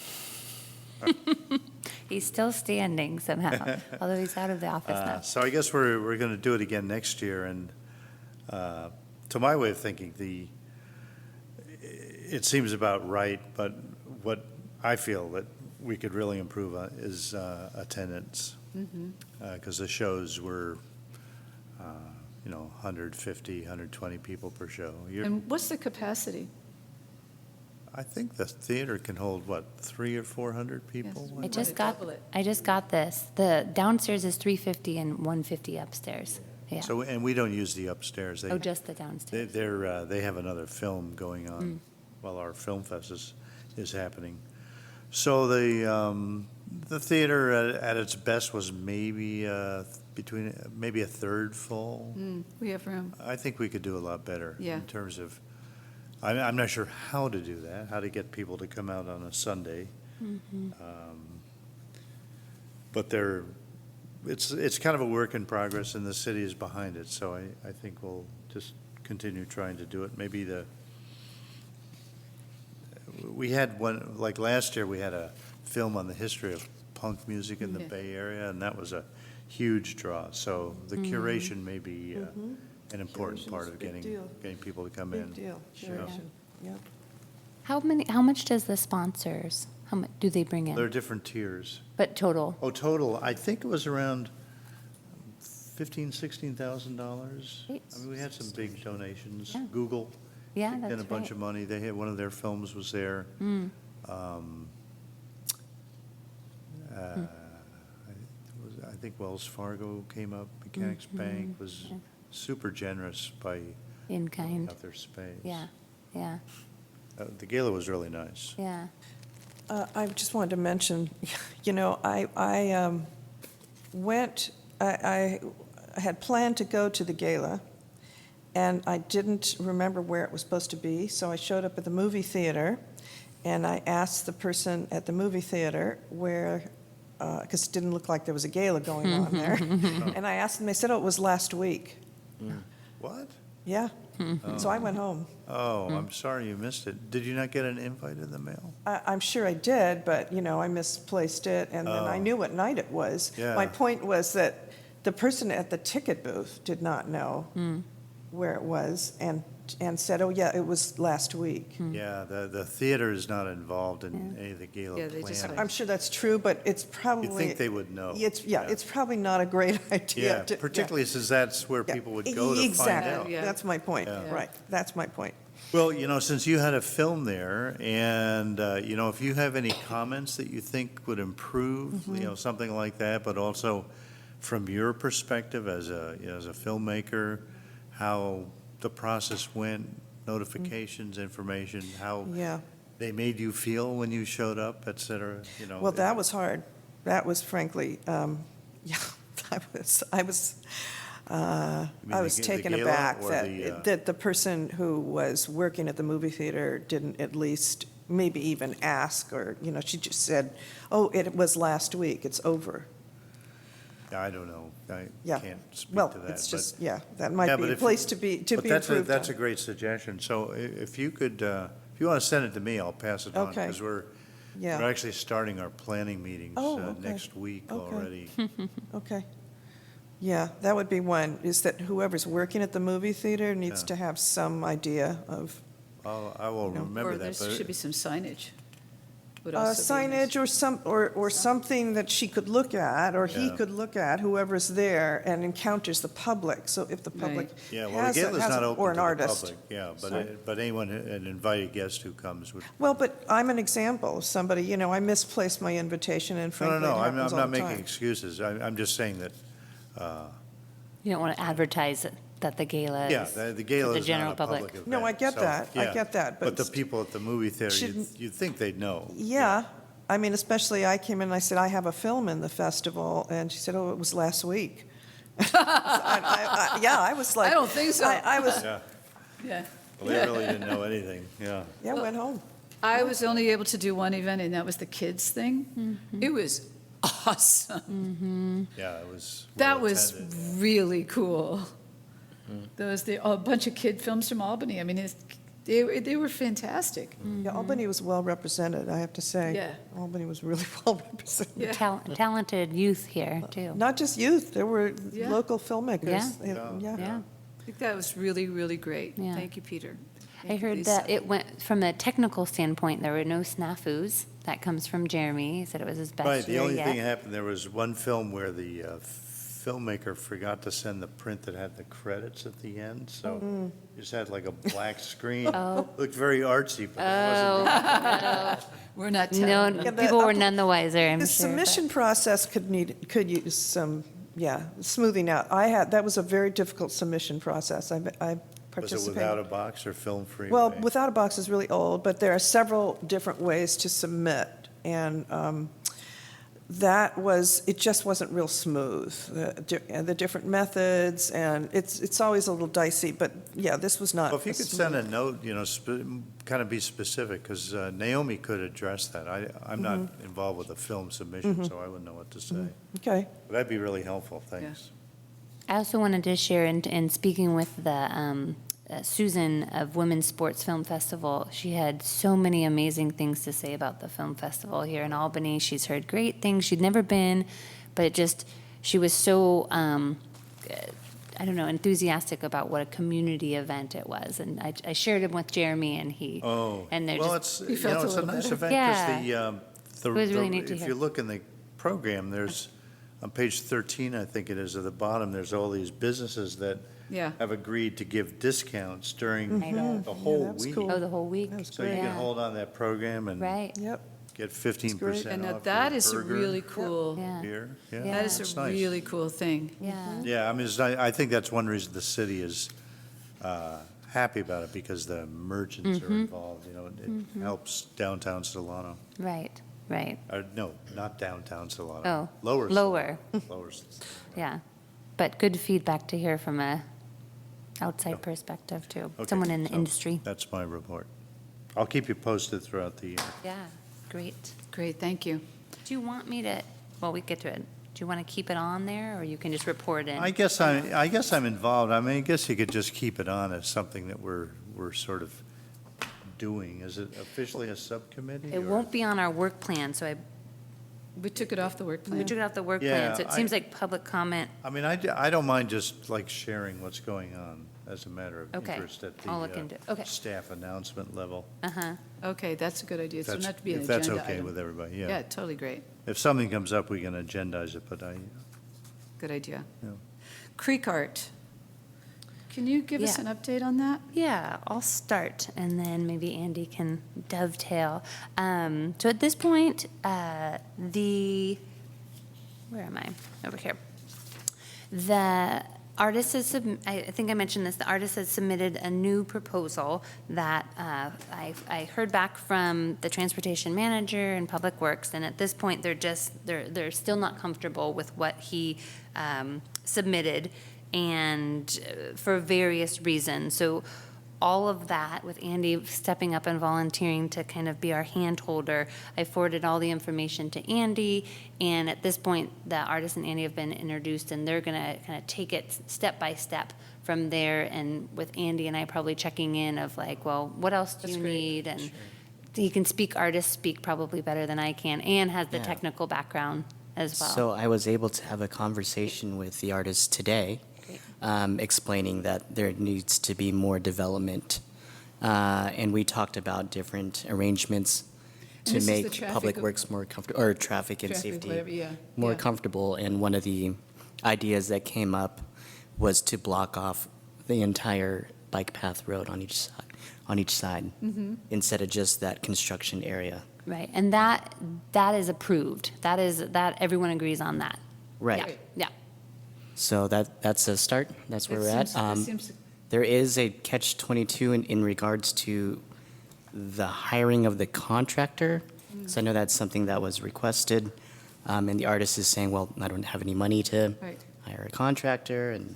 [SPEAKER 2] He's still standing somehow, although he's out of the office now.
[SPEAKER 3] So I guess we're going to do it again next year, and to my way of thinking, it seems about right, but what I feel that we could really improve on is attendance, because the shows were, 150, 120 people per show.
[SPEAKER 1] And what's the capacity?
[SPEAKER 3] I think the theater can hold, what, 300 or 400 people?
[SPEAKER 1] Yes.
[SPEAKER 2] I
[SPEAKER 1] We
[SPEAKER 2] just
[SPEAKER 1] wanna
[SPEAKER 2] got,
[SPEAKER 1] double it.
[SPEAKER 2] I just got this. The downstairs is 350 and 150 upstairs. Yeah.
[SPEAKER 3] So, and we don't use the upstairs.
[SPEAKER 2] Oh, just the downstairs.
[SPEAKER 3] They have another film going on while our film fest is happening. So the theater at its best was maybe maybe a third full.
[SPEAKER 1] We have room.
[SPEAKER 3] I think we could do a lot better
[SPEAKER 1] Yeah.
[SPEAKER 3] in terms of, I'm not sure how to do that, how to get people to come out on a Sunday. But it's kind of a work in progress, and the city is behind it, so I think we'll just continue trying to do it. Maybe we had one, like last year, we had a film on the history of punk music in the
[SPEAKER 1] Yeah.
[SPEAKER 3] Bay Area, and that was a huge draw. So the curation may be an important part of
[SPEAKER 5] Curation's a big
[SPEAKER 3] getting
[SPEAKER 5] deal.
[SPEAKER 3] people to come in.
[SPEAKER 5] Big deal,
[SPEAKER 3] Yeah.
[SPEAKER 5] curation, yep.
[SPEAKER 2] How much does the sponsors, how much do they bring
[SPEAKER 3] There are
[SPEAKER 2] in?
[SPEAKER 3] different tiers.
[SPEAKER 2] But total?
[SPEAKER 3] Oh, total, I think it was around $16,000.
[SPEAKER 2] Great.
[SPEAKER 3] I mean, we had some big donations.
[SPEAKER 2] Yeah.
[SPEAKER 3] Google
[SPEAKER 2] Yeah,
[SPEAKER 3] kicked in
[SPEAKER 2] that's
[SPEAKER 3] a bunch
[SPEAKER 2] right.
[SPEAKER 3] of money. They had, one of their films was there.
[SPEAKER 2] Mm.
[SPEAKER 3] I think Wells Fargo came up, Mechanics Bank was
[SPEAKER 2] Yeah.
[SPEAKER 3] super generous by
[SPEAKER 2] In kind?
[SPEAKER 3] out their space.
[SPEAKER 2] Yeah, yeah,
[SPEAKER 3] The gala was really nice.
[SPEAKER 2] yeah.
[SPEAKER 5] I just wanted to mention, I had planned to go to the gala, and I didn't remember where it was supposed to be, so I showed up at the movie theater, and I asked the person at the movie theater where, because it didn't look like there was a gala going on there, and I asked them, they said, oh, it was last week.
[SPEAKER 3] What?
[SPEAKER 5] Yeah, so I went home.
[SPEAKER 3] Oh, I'm sorry you missed it. Did you not get an invite in the mail?
[SPEAKER 5] I'm sure I did, but, I misplaced it, and then I
[SPEAKER 3] Oh.
[SPEAKER 5] knew what night it was.
[SPEAKER 3] Yeah.
[SPEAKER 5] My point was that the person at the ticket booth did not know where it was, and said, oh, yeah, it was last week.
[SPEAKER 3] Yeah, the theater is not involved in any of the gala
[SPEAKER 1] Yeah, they just
[SPEAKER 3] planning.
[SPEAKER 5] I'm sure that's true, but it's probably.
[SPEAKER 3] You'd think they would know.
[SPEAKER 5] It's probably not a great idea.
[SPEAKER 3] Yeah,
[SPEAKER 5] to-
[SPEAKER 3] particularly since that's where
[SPEAKER 5] yeah.
[SPEAKER 3] people would go to find
[SPEAKER 5] Exactly.
[SPEAKER 3] out.
[SPEAKER 1] Yeah.
[SPEAKER 5] That's my point,
[SPEAKER 3] Yeah.
[SPEAKER 5] right, that's my point.
[SPEAKER 3] Well, since you had a film there, and, if you have any comments that you think would improve, something like that, but also from your perspective as a filmmaker, how the process went, notifications, information, how
[SPEAKER 5] Yeah,
[SPEAKER 3] they made you feel when you showed up, et cetera,
[SPEAKER 5] well, that was hard. That was frankly, yeah, I was
[SPEAKER 3] the
[SPEAKER 5] taken
[SPEAKER 3] gala
[SPEAKER 5] aback
[SPEAKER 3] or
[SPEAKER 5] that the person who was working at the movie theater didn't at least maybe even ask, or, she just said, oh, it was last week, it's over.
[SPEAKER 3] I don't know. I
[SPEAKER 5] Yeah.
[SPEAKER 3] can't speak
[SPEAKER 5] Well,
[SPEAKER 3] to that.
[SPEAKER 5] it's
[SPEAKER 3] but-
[SPEAKER 5] just, yeah, that might
[SPEAKER 3] Yeah,
[SPEAKER 5] be
[SPEAKER 3] but
[SPEAKER 5] a
[SPEAKER 3] if-
[SPEAKER 5] place to be
[SPEAKER 3] But that's
[SPEAKER 5] improved
[SPEAKER 3] that's a
[SPEAKER 5] on.
[SPEAKER 3] great suggestion. So if you could, if you want to send it to me, I'll pass it on.
[SPEAKER 5] Okay.
[SPEAKER 3] Because we're
[SPEAKER 5] Yeah,
[SPEAKER 3] actually starting our planning meetings
[SPEAKER 5] Oh, okay.
[SPEAKER 3] next week
[SPEAKER 5] Okay.
[SPEAKER 3] already.
[SPEAKER 5] okay. Yeah, that would be one, is that whoever's working at the movie theater needs
[SPEAKER 3] Yeah.
[SPEAKER 5] to have some idea of
[SPEAKER 3] I will
[SPEAKER 5] No.
[SPEAKER 3] remember
[SPEAKER 1] Or
[SPEAKER 3] that.
[SPEAKER 1] there should
[SPEAKER 3] But
[SPEAKER 1] be some signage. Would also be
[SPEAKER 5] signage
[SPEAKER 1] nice.
[SPEAKER 5] or something that she could look at, or he
[SPEAKER 3] Yeah.
[SPEAKER 5] could look at, whoever's there, and encounters the public. So if the public
[SPEAKER 3] yeah, well, the
[SPEAKER 5] has
[SPEAKER 3] gala's not
[SPEAKER 5] or
[SPEAKER 3] open to
[SPEAKER 5] an
[SPEAKER 3] the
[SPEAKER 5] artist.
[SPEAKER 3] public. Yeah,
[SPEAKER 5] Sorry.
[SPEAKER 3] but anyone, an invited guest who comes would.
[SPEAKER 5] Well, but I'm an example of somebody, I misplaced my invitation, and frankly,
[SPEAKER 3] No,
[SPEAKER 5] it
[SPEAKER 3] I'm
[SPEAKER 5] happens all
[SPEAKER 3] not
[SPEAKER 5] the
[SPEAKER 3] making
[SPEAKER 5] time.
[SPEAKER 3] excuses. I'm just saying that,
[SPEAKER 2] You don't want to advertise that the gala is.
[SPEAKER 3] yeah, the gala
[SPEAKER 2] the
[SPEAKER 3] is
[SPEAKER 2] general
[SPEAKER 3] not a
[SPEAKER 2] public.
[SPEAKER 3] public event.
[SPEAKER 5] No, I get
[SPEAKER 3] So,
[SPEAKER 5] that. I
[SPEAKER 3] yeah.
[SPEAKER 5] get that,
[SPEAKER 3] But
[SPEAKER 5] but
[SPEAKER 3] the people at the movie theater,
[SPEAKER 5] shouldn't-
[SPEAKER 3] you'd think they'd know.
[SPEAKER 5] Yeah, I mean, especially I came in and I said, I have a film in the festival, and she said, oh, it was last week. Yeah, I was like.
[SPEAKER 1] I don't think so.
[SPEAKER 5] I was,
[SPEAKER 3] Yeah,
[SPEAKER 1] Yeah.
[SPEAKER 3] well, they really didn't know anything, yeah.
[SPEAKER 5] yeah, went home.
[SPEAKER 1] I was only able to do one event, and that was the kids thing. It was awesome.
[SPEAKER 3] Yeah, it was.
[SPEAKER 1] That
[SPEAKER 3] well
[SPEAKER 1] was
[SPEAKER 3] attended.
[SPEAKER 1] really cool. A bunch of kid films from Albany. I mean, they were fantastic.
[SPEAKER 5] Yeah, Albany was well represented, I have to say.
[SPEAKER 1] Yeah.
[SPEAKER 5] Albany was really well represented.
[SPEAKER 1] Yeah.
[SPEAKER 2] Talented youth here, too.
[SPEAKER 5] Not just youth, there were
[SPEAKER 1] Yeah.
[SPEAKER 5] local filmmakers.
[SPEAKER 3] Yeah.
[SPEAKER 2] Yeah.
[SPEAKER 1] I think that was really, really great.
[SPEAKER 2] Yeah.
[SPEAKER 1] Thank you, Peter.
[SPEAKER 2] I
[SPEAKER 1] Thank you,
[SPEAKER 2] heard
[SPEAKER 1] Lisa.
[SPEAKER 2] that it went, from a technical standpoint, there were no snafus. That comes from Jeremy. He said it was his best
[SPEAKER 3] Right, the
[SPEAKER 2] year
[SPEAKER 3] only thing
[SPEAKER 2] yet.
[SPEAKER 3] happened, there was one film where the filmmaker forgot to send the print that had the credits at the end, so you just had like a black screen.
[SPEAKER 2] Oh.
[SPEAKER 3] Looked very artsy, but it wasn't.
[SPEAKER 1] We're not
[SPEAKER 2] No,
[SPEAKER 1] telling.
[SPEAKER 5] Yeah, the
[SPEAKER 2] people were
[SPEAKER 5] up-
[SPEAKER 2] none the wiser, I'm
[SPEAKER 5] The
[SPEAKER 2] sure. but-
[SPEAKER 5] submission process could use some, smoothing out. That was a very difficult submission process. I
[SPEAKER 3] Was
[SPEAKER 5] participated.
[SPEAKER 3] it without a box or film free?
[SPEAKER 5] Well, without a box is really old, but there are several different ways to submit, and it just wasn't real smooth, the different methods, and it's always a little dicey, but yeah, this was not.
[SPEAKER 3] Well, if you
[SPEAKER 5] a
[SPEAKER 3] could
[SPEAKER 5] smooth-
[SPEAKER 3] send a note, kind of be specific, because Naomi could address that. I'm not involved with the film submission, so I wouldn't know what to say.
[SPEAKER 5] Okay,
[SPEAKER 3] But that'd be really helpful, thanks.
[SPEAKER 2] I also wanted to share, in speaking with the Susan of Women's Sports Film Festival, she had so many amazing things to say about the film festival here in Albany. She's heard great things. She'd never been, but she was so, I don't know, enthusiastic about what a community event it was. And I shared it with Jeremy, and he,
[SPEAKER 3] Oh,
[SPEAKER 2] and they're
[SPEAKER 3] well,
[SPEAKER 2] just,
[SPEAKER 3] it's,
[SPEAKER 1] felt a
[SPEAKER 3] it's a
[SPEAKER 1] little
[SPEAKER 3] nice
[SPEAKER 1] better.
[SPEAKER 3] event,
[SPEAKER 2] Yeah.
[SPEAKER 3] because
[SPEAKER 2] It was really neat to
[SPEAKER 3] if
[SPEAKER 2] hear.
[SPEAKER 3] you look in the program, there's, on page 13, I think it is, at the bottom, there's all these businesses that
[SPEAKER 1] Yeah.
[SPEAKER 3] have agreed to give discounts during
[SPEAKER 2] I know.
[SPEAKER 3] the whole
[SPEAKER 5] that was
[SPEAKER 3] week.
[SPEAKER 5] cool.
[SPEAKER 2] oh, the whole week.
[SPEAKER 5] That was
[SPEAKER 3] So you
[SPEAKER 5] great.
[SPEAKER 3] can
[SPEAKER 2] Yeah.
[SPEAKER 3] hold on that program and
[SPEAKER 2] Right,
[SPEAKER 5] Yep.
[SPEAKER 3] get 15%
[SPEAKER 1] And
[SPEAKER 3] off
[SPEAKER 1] that
[SPEAKER 3] your
[SPEAKER 1] is a
[SPEAKER 3] burger,
[SPEAKER 1] really cool,
[SPEAKER 2] yeah,
[SPEAKER 3] beer.
[SPEAKER 2] Yeah.
[SPEAKER 1] that is
[SPEAKER 3] it's
[SPEAKER 1] a
[SPEAKER 3] nice.
[SPEAKER 1] really cool thing.
[SPEAKER 2] yeah.
[SPEAKER 3] Yeah, I mean, I think that's one reason the city is happy about it, because the merchants are involved, it helps downtown Solano.
[SPEAKER 2] Right, right,
[SPEAKER 3] No, not downtown Solano.
[SPEAKER 2] Oh,
[SPEAKER 3] Lower.
[SPEAKER 2] lower.
[SPEAKER 3] Solano. Lower.
[SPEAKER 2] yeah. But good feedback to hear from a outside
[SPEAKER 3] Yeah.
[SPEAKER 2] perspective, too.
[SPEAKER 3] Okay,
[SPEAKER 2] Someone in the
[SPEAKER 3] so
[SPEAKER 2] industry.
[SPEAKER 3] That's my report. I'll keep you posted throughout the year.
[SPEAKER 2] Yeah, great.
[SPEAKER 1] Great, thank you.
[SPEAKER 2] Do you want me to, well, we get to it. Do you want to keep it on there, or you can just report in?
[SPEAKER 3] I guess I'm involved. I mean, I guess you could just keep it on as something that we're sort of doing. Is it officially a subcommittee?
[SPEAKER 2] It
[SPEAKER 3] or-
[SPEAKER 2] won't be on our work plan, so
[SPEAKER 1] We took it off the work
[SPEAKER 2] we
[SPEAKER 1] plan.
[SPEAKER 2] took it off the work
[SPEAKER 3] Yeah,
[SPEAKER 2] plan, so it seems like public comment.
[SPEAKER 3] I mean, I don't mind just like sharing what's going on as a matter of
[SPEAKER 2] Okay,
[SPEAKER 3] interest at
[SPEAKER 2] I'll look into it. Okay.
[SPEAKER 3] staff announcement level.
[SPEAKER 2] Uh-huh,
[SPEAKER 1] Okay, that's a good idea.
[SPEAKER 3] If
[SPEAKER 1] So
[SPEAKER 3] that's-
[SPEAKER 1] not to be an
[SPEAKER 3] if that's
[SPEAKER 1] agenda
[SPEAKER 3] okay
[SPEAKER 1] item.
[SPEAKER 3] with everybody,
[SPEAKER 1] Yeah,
[SPEAKER 3] yeah.
[SPEAKER 1] totally great.
[SPEAKER 3] If something comes up, we can agendize it, but
[SPEAKER 1] Good idea.
[SPEAKER 3] Yeah.
[SPEAKER 1] Creek Art. Can you give us
[SPEAKER 2] Yeah.
[SPEAKER 1] an update on that?
[SPEAKER 2] yeah, I'll start, and then maybe Andy can dovetail. So at this point, where am I? Over here. The artist has, I think I mentioned this, the artist has submitted a new proposal that I heard back from the transportation manager and Public Works, and at this point, they're still not comfortable with what he submitted, and for various reasons. So all of that, with Andy stepping up and volunteering to kind of be our hand holder, I forwarded all the information to Andy, and at this point, the artist and Andy have been introduced, and they're gonna kind of take it step by step from there, and with Andy and I probably checking in of like, well, what else do
[SPEAKER 1] That's
[SPEAKER 2] you
[SPEAKER 1] great.
[SPEAKER 2] need? And he can artists speak probably better than I can, and has the
[SPEAKER 7] Yeah.
[SPEAKER 2] technical background as well.
[SPEAKER 7] So I was able to have a conversation with the artist today,
[SPEAKER 2] Great.
[SPEAKER 7] explaining that there needs to be more development. And we talked about different arrangements
[SPEAKER 1] And
[SPEAKER 7] to
[SPEAKER 1] this is the
[SPEAKER 7] make
[SPEAKER 1] traffic
[SPEAKER 7] Public
[SPEAKER 1] of-
[SPEAKER 7] Works more comfortable, or traffic and
[SPEAKER 1] Traffic,
[SPEAKER 7] safety
[SPEAKER 1] whatever, yeah.
[SPEAKER 7] more
[SPEAKER 1] Yeah.
[SPEAKER 7] comfortable. And one of the ideas that came up was to block off the entire bike path road on each side,
[SPEAKER 1] Mm-hmm.
[SPEAKER 7] instead of just that construction area.
[SPEAKER 2] Right, and that is approved. That everyone agrees on that.
[SPEAKER 7] Right.
[SPEAKER 2] Yeah, yeah.
[SPEAKER 7] So that's a start. That's where we're at.
[SPEAKER 1] That seems-
[SPEAKER 7] There is a catch-22 in regards to the hiring of the contractor. So I know that's something that was requested, and the artist is saying, well, I don't have any money to
[SPEAKER 1] Right.
[SPEAKER 7] hire a contractor, and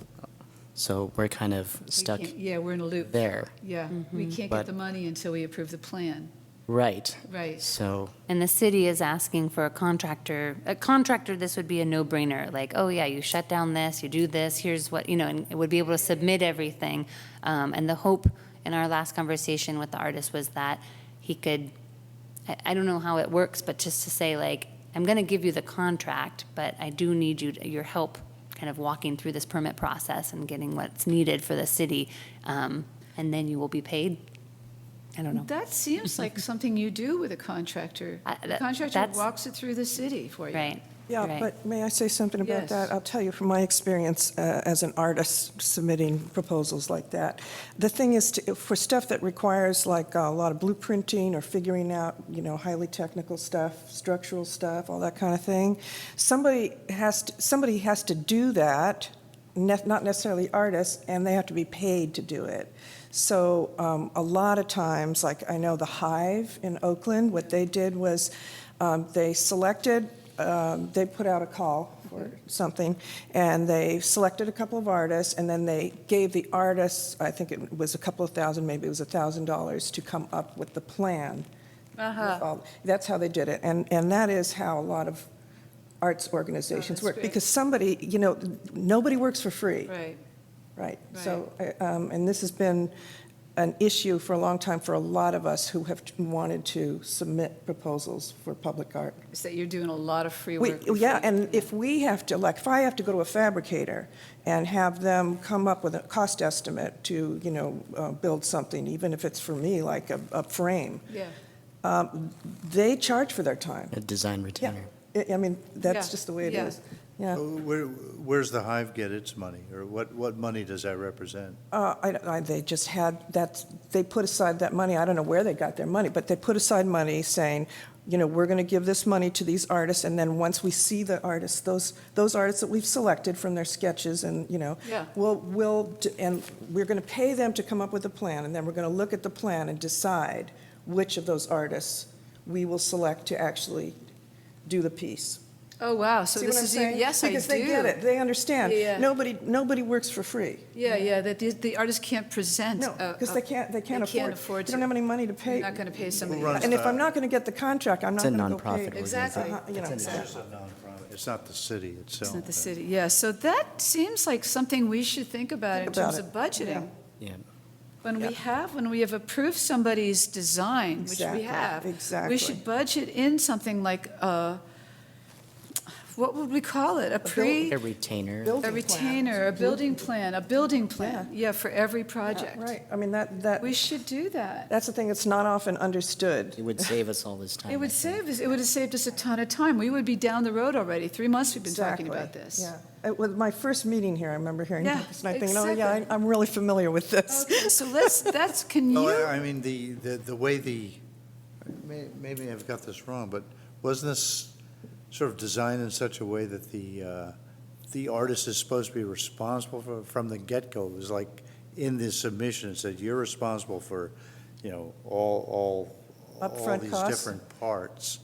[SPEAKER 7] so we're kind of
[SPEAKER 1] We
[SPEAKER 7] stuck
[SPEAKER 1] can't- Yeah, we're in a loop.
[SPEAKER 7] there.
[SPEAKER 1] Yeah, we can't
[SPEAKER 7] But-
[SPEAKER 1] get the money until we approve the plan.
[SPEAKER 7] Right.
[SPEAKER 1] Right.
[SPEAKER 7] So,
[SPEAKER 2] And the city is asking for a contractor. A contractor, this would be a no-brainer, like, oh, yeah, you shut down this, you do this, here's what, and it would be able to submit everything. And the hope in our last conversation with the artist was that he could, I don't know how it works, but just to say, like, I'm going to give you the contract, but I do need your help kind of walking through this permit process and getting what's needed for the city, and then you will be paid. I don't know.
[SPEAKER 1] That seems like something you do with a contractor. The contractor
[SPEAKER 2] that's-
[SPEAKER 1] walks it through the city for you.
[SPEAKER 2] Right.
[SPEAKER 5] Yeah,
[SPEAKER 2] right.
[SPEAKER 5] but may I say something about
[SPEAKER 1] Yes.
[SPEAKER 5] that? I'll tell you from my experience as an artist submitting proposals like that. The thing is, for stuff that requires like a lot of blueprinting or figuring out, highly technical stuff, structural stuff, all that kind of thing, somebody has to do that, not necessarily artists, and they have to be paid to do it. So a lot of times, like I know the Hive in Oakland, what they did was they selected, they put out a call for something, and they selected a couple of artists, and then they gave the artists, I think it was a couple of thousand, maybe it was $1,000 to come up with the plan. That's how they did it, and that is how a lot of arts organizations
[SPEAKER 1] that's
[SPEAKER 5] work.
[SPEAKER 1] great.
[SPEAKER 5] Because somebody, nobody works for free.
[SPEAKER 1] Right.
[SPEAKER 5] Right. So, and this has been an issue for a long time for a lot of us who have wanted to submit proposals for public art.
[SPEAKER 1] Is that you're doing a lot of free work.
[SPEAKER 5] Yeah, and if we have to, like, if I have to go to a fabricator and have them come up with a cost estimate to, build something, even if it's for me, like a frame,
[SPEAKER 1] Yeah.
[SPEAKER 5] they charge for their time.
[SPEAKER 7] a design retainer.
[SPEAKER 5] I mean, that's
[SPEAKER 1] Yeah,
[SPEAKER 5] just the way it
[SPEAKER 1] yeah.
[SPEAKER 5] is. Yeah.
[SPEAKER 3] Where's the Hive get its money, or what money does that represent?
[SPEAKER 5] They just had that, they put aside that money, I don't know where they got their money, but they put aside money saying, we're going to give this money to these artists, and then once we see the artists, those artists that we've selected from their sketches, and,
[SPEAKER 1] Yeah.
[SPEAKER 5] and we're going to pay them to come up with a plan, and then we're going to look at the plan and decide which of those artists we will select to actually do the piece.
[SPEAKER 1] Oh, wow, so
[SPEAKER 5] See
[SPEAKER 1] this
[SPEAKER 5] what I'm
[SPEAKER 1] is,
[SPEAKER 5] saying?
[SPEAKER 1] yes, I do.
[SPEAKER 5] Because they get it, they understand.
[SPEAKER 1] Yeah.
[SPEAKER 5] Nobody works for free.
[SPEAKER 1] Yeah, that the artist can't present.
[SPEAKER 5] No, because they can't afford.
[SPEAKER 1] to.
[SPEAKER 5] They don't have any money to pay.
[SPEAKER 1] You're not going to pay somebody.
[SPEAKER 3] runs
[SPEAKER 5] And if
[SPEAKER 3] that?
[SPEAKER 5] I'm not going to get the contract, I'm
[SPEAKER 7] It's
[SPEAKER 5] not
[SPEAKER 7] a
[SPEAKER 5] going to go pay.
[SPEAKER 7] nonprofit
[SPEAKER 1] Exactly.
[SPEAKER 7] organization.
[SPEAKER 3] It's just a nonprofit. It's not the city itself.
[SPEAKER 1] It's not the city, yeah, so that seems like something we should think about in
[SPEAKER 5] Think about
[SPEAKER 1] terms
[SPEAKER 5] it,
[SPEAKER 1] of budgeting.
[SPEAKER 7] Yeah.
[SPEAKER 1] When we have approved somebody's design, which
[SPEAKER 5] Exactly,
[SPEAKER 1] we have.
[SPEAKER 5] exactly.
[SPEAKER 1] We should budget in something like, what would we call it?
[SPEAKER 7] A retainer.
[SPEAKER 1] A
[SPEAKER 5] Building
[SPEAKER 1] retainer,
[SPEAKER 5] plan.
[SPEAKER 1] a building plan, yeah, for every project.
[SPEAKER 5] Yeah, right, I mean, that,
[SPEAKER 1] We should do that.
[SPEAKER 5] that's the thing that's not often understood.
[SPEAKER 7] It would save us all this time.
[SPEAKER 1] It would it would have saved us a ton of time. We would be down the road already. 3 months we've been talking
[SPEAKER 5] Exactly,
[SPEAKER 1] about this.
[SPEAKER 5] Yeah, with my first meeting here, I remember hearing
[SPEAKER 1] Yeah,
[SPEAKER 5] this, and I think, oh, yeah,
[SPEAKER 1] exactly.
[SPEAKER 5] I'm really familiar with this.
[SPEAKER 1] Okay, so can you?
[SPEAKER 3] Well, I mean, the way maybe I've got this wrong, but wasn't this sort of designed in such a way that the artist is supposed to be responsible for, from the get-go? It was like in the submission, it said you're responsible for, all
[SPEAKER 5] Upfront
[SPEAKER 3] these
[SPEAKER 5] costs?
[SPEAKER 3] different parts.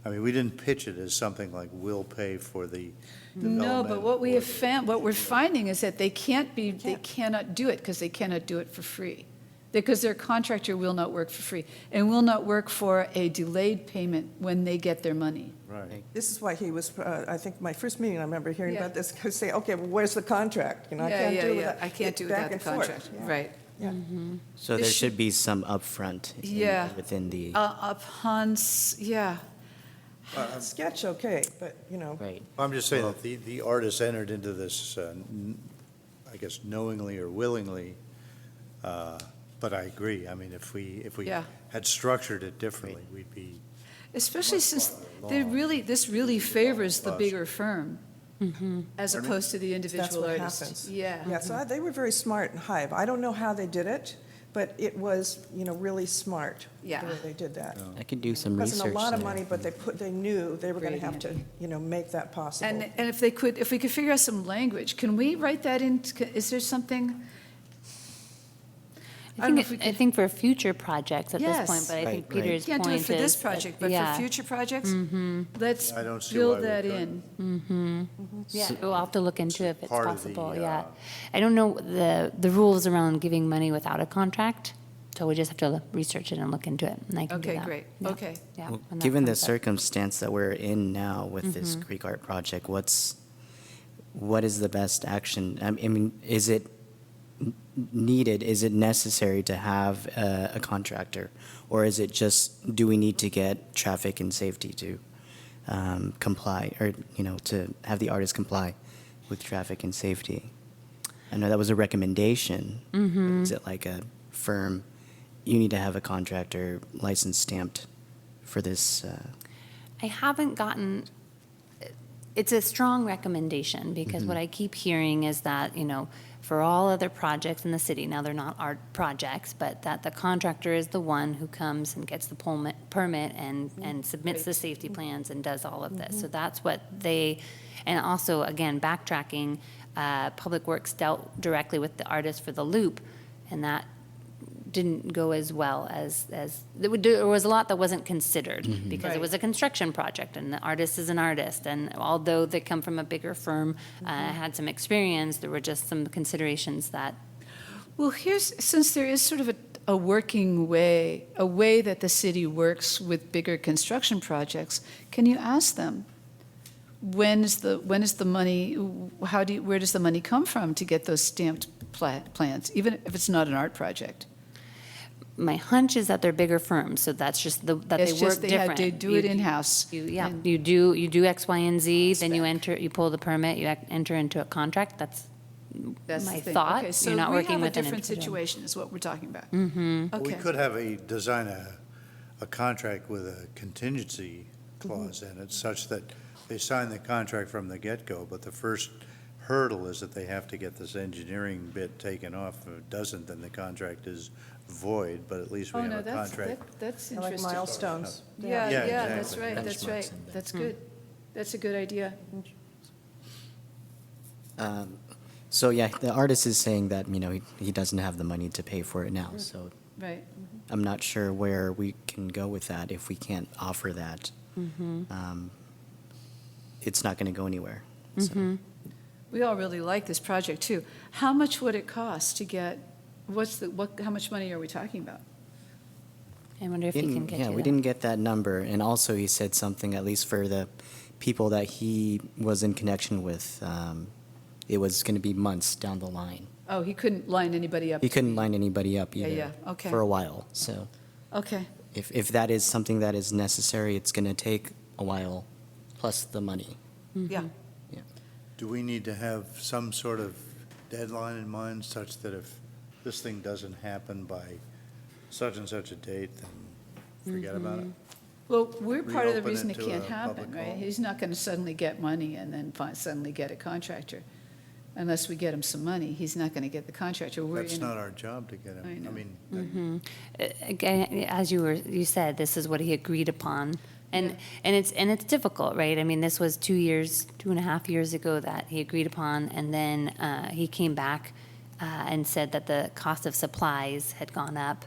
[SPEAKER 3] I mean, we didn't pitch it as something like we'll pay for the
[SPEAKER 1] No, but
[SPEAKER 3] development
[SPEAKER 1] what we
[SPEAKER 3] or
[SPEAKER 1] have found, what we're finding is that they cannot do it because they cannot do it for free. Because their contractor will not work for free and will not work for a delayed payment when they get their money.
[SPEAKER 3] Right.
[SPEAKER 5] This is why he was, I think my first meeting, I remember hearing
[SPEAKER 1] Yeah.
[SPEAKER 5] about this, because say, okay, well, where's the contract? I can't do it without.
[SPEAKER 1] I can't do it without the
[SPEAKER 5] back and forth.
[SPEAKER 1] contract,
[SPEAKER 5] Yeah.
[SPEAKER 1] right.
[SPEAKER 5] Yeah.
[SPEAKER 7] So
[SPEAKER 1] It
[SPEAKER 7] there
[SPEAKER 1] should-
[SPEAKER 7] should be some upfront
[SPEAKER 1] Yeah.
[SPEAKER 7] within the,
[SPEAKER 1] Yeah.
[SPEAKER 5] Sketch, okay, but,
[SPEAKER 7] right.
[SPEAKER 3] I'm just saying that the artist entered into this, I guess knowingly or willingly, but I agree. I mean, if we
[SPEAKER 1] Yeah.
[SPEAKER 3] had structured it differently, we'd be,
[SPEAKER 1] Especially since
[SPEAKER 3] farther
[SPEAKER 1] this really favors the
[SPEAKER 3] Plus.
[SPEAKER 1] bigger firm as opposed to the
[SPEAKER 5] that's
[SPEAKER 1] individual
[SPEAKER 5] what
[SPEAKER 1] artist.
[SPEAKER 5] happens.
[SPEAKER 1] Yeah.
[SPEAKER 5] Yeah, so they were very smart in Hive. I don't know how they did it, but it was, really smart.
[SPEAKER 1] Yeah.
[SPEAKER 5] The way they did that.
[SPEAKER 7] I could do some
[SPEAKER 5] It
[SPEAKER 7] research.
[SPEAKER 5] wasn't a lot of
[SPEAKER 7] there.
[SPEAKER 5] money, but they knew they were going to
[SPEAKER 1] Great
[SPEAKER 5] have to, make that possible.
[SPEAKER 1] And if we could figure out some language, can we write that in, is there something? I don't know if we
[SPEAKER 2] I
[SPEAKER 1] could.
[SPEAKER 2] think for future projects at this point,
[SPEAKER 1] Yes.
[SPEAKER 2] but I think
[SPEAKER 7] Right, right.
[SPEAKER 2] Peter's
[SPEAKER 1] Can't
[SPEAKER 2] point
[SPEAKER 1] do
[SPEAKER 2] is.
[SPEAKER 1] it for this
[SPEAKER 2] that-
[SPEAKER 1] project, but for
[SPEAKER 2] yeah.
[SPEAKER 1] future projects, let's
[SPEAKER 3] I don't see why
[SPEAKER 1] build
[SPEAKER 3] we
[SPEAKER 1] that
[SPEAKER 3] couldn't.
[SPEAKER 1] in.
[SPEAKER 2] Yeah, we'll have to look into if it's
[SPEAKER 3] part of
[SPEAKER 2] possible,
[SPEAKER 3] the,
[SPEAKER 2] yeah. I don't know the rules around giving money without a contract, so we just have to research it and look into it, and I can do
[SPEAKER 1] Okay,
[SPEAKER 2] that.
[SPEAKER 1] great.
[SPEAKER 2] Yeah.
[SPEAKER 1] Okay.
[SPEAKER 2] Yeah.
[SPEAKER 7] Well,
[SPEAKER 2] when that
[SPEAKER 7] given the
[SPEAKER 2] comes up.
[SPEAKER 7] circumstance that we're in now with
[SPEAKER 2] Mm-hmm.
[SPEAKER 7] this Creek Art project, what is the best action? I mean, is it needed, is it necessary to have a contractor? Or is it just, do we need to get traffic and safety to comply, or, to have the artist comply with traffic and safety? I know that was a recommendation.
[SPEAKER 2] Mm-hmm.
[SPEAKER 7] Is it like a firm, you need to have a contractor license stamped for this?
[SPEAKER 2] I haven't gotten, it's a strong recommendation, because what I keep hearing is that, for all other projects in the city, now they're not art projects, but that the contractor is the one who comes and gets the permit and submits the safety plans and does all of this. So that's what they, and also, again, backtracking, Public Works dealt directly with the artist for the loop, and that didn't go as well as there was a lot that wasn't considered, because
[SPEAKER 1] Right.
[SPEAKER 2] it was a construction project, and the artist is an artist, and although they come from a bigger firm, had some experience, there were just some considerations that.
[SPEAKER 1] Well, since there is sort of a working way, a way that the city works with bigger construction projects, can you ask them, when is the money, where does the money come from to get those stamped plans, even if it's not an art project?
[SPEAKER 2] My hunch is that they're bigger firms, so that's just that they
[SPEAKER 1] It's
[SPEAKER 2] work
[SPEAKER 1] just they have
[SPEAKER 2] different.
[SPEAKER 1] to do it in-house.
[SPEAKER 2] Yeah,
[SPEAKER 1] and-
[SPEAKER 2] you do X, Y, and Z, then you
[SPEAKER 1] Spec.
[SPEAKER 2] you pull the permit, you enter into a contract, that's
[SPEAKER 1] That's
[SPEAKER 2] my
[SPEAKER 1] the thing.
[SPEAKER 2] thought.
[SPEAKER 1] Okay, so
[SPEAKER 2] You're not
[SPEAKER 1] we
[SPEAKER 2] working
[SPEAKER 1] have a
[SPEAKER 2] with an
[SPEAKER 1] different
[SPEAKER 2] individual.
[SPEAKER 1] situation is what we're talking about.
[SPEAKER 3] We
[SPEAKER 1] Okay.
[SPEAKER 3] could have design a contract with a contingency clause in it, such that they sign the contract from the get-go, but the first hurdle is that they have to get this engineering bit taken off. If it doesn't, then the contract is void, but at least we
[SPEAKER 1] Oh, no,
[SPEAKER 3] have a contract.
[SPEAKER 1] that's
[SPEAKER 5] I like
[SPEAKER 1] interesting.
[SPEAKER 5] milestones.
[SPEAKER 1] Yeah,
[SPEAKER 3] Yeah,
[SPEAKER 1] yeah, that's
[SPEAKER 3] exactly.
[SPEAKER 1] right, that's
[SPEAKER 7] Benchmarks
[SPEAKER 1] right.
[SPEAKER 7] in there.
[SPEAKER 1] That's good. That's a good idea.
[SPEAKER 7] So yeah, the artist is saying that, he doesn't have the money to pay for it now, so
[SPEAKER 1] Right.
[SPEAKER 7] I'm not sure where we can go with that if we can't offer that. It's not going to go anywhere. So.
[SPEAKER 1] We all really like this project, too. How much would it cost to get, how much money are we talking about?
[SPEAKER 2] I wonder if he can get you
[SPEAKER 7] Yeah, we
[SPEAKER 2] that.
[SPEAKER 7] didn't get that number, and also he said something, at least for the people that he was in connection with, it was going to be months down the line.
[SPEAKER 1] Oh, he couldn't line anybody up?
[SPEAKER 7] He couldn't line anybody up
[SPEAKER 1] Yeah,
[SPEAKER 7] either.
[SPEAKER 1] yeah, okay.
[SPEAKER 7] For a while, so
[SPEAKER 1] Okay,
[SPEAKER 7] if that is something that is necessary, it's going to take a while, plus the money.
[SPEAKER 1] yeah.
[SPEAKER 3] Do we need to have some sort of deadline in mind, such that if this thing doesn't happen by such and such a date, then forget about it?
[SPEAKER 1] Well, we're part of the
[SPEAKER 3] Reopen
[SPEAKER 1] reason
[SPEAKER 3] it
[SPEAKER 1] it
[SPEAKER 3] to
[SPEAKER 1] can't
[SPEAKER 3] a
[SPEAKER 1] happen,
[SPEAKER 3] public
[SPEAKER 1] right?
[SPEAKER 3] call?
[SPEAKER 1] He's not going to suddenly get money and then suddenly get a contractor. Unless we get him some money, he's not going to get the contractor. We're
[SPEAKER 3] That's
[SPEAKER 1] in a-
[SPEAKER 3] not our job to get him.
[SPEAKER 1] I know.
[SPEAKER 3] mean,
[SPEAKER 2] Again, as you said, this is what he agreed upon. And it's difficult, right? I mean, this was 2.5 years ago that he agreed upon, and then he came back and said that the cost of supplies had gone up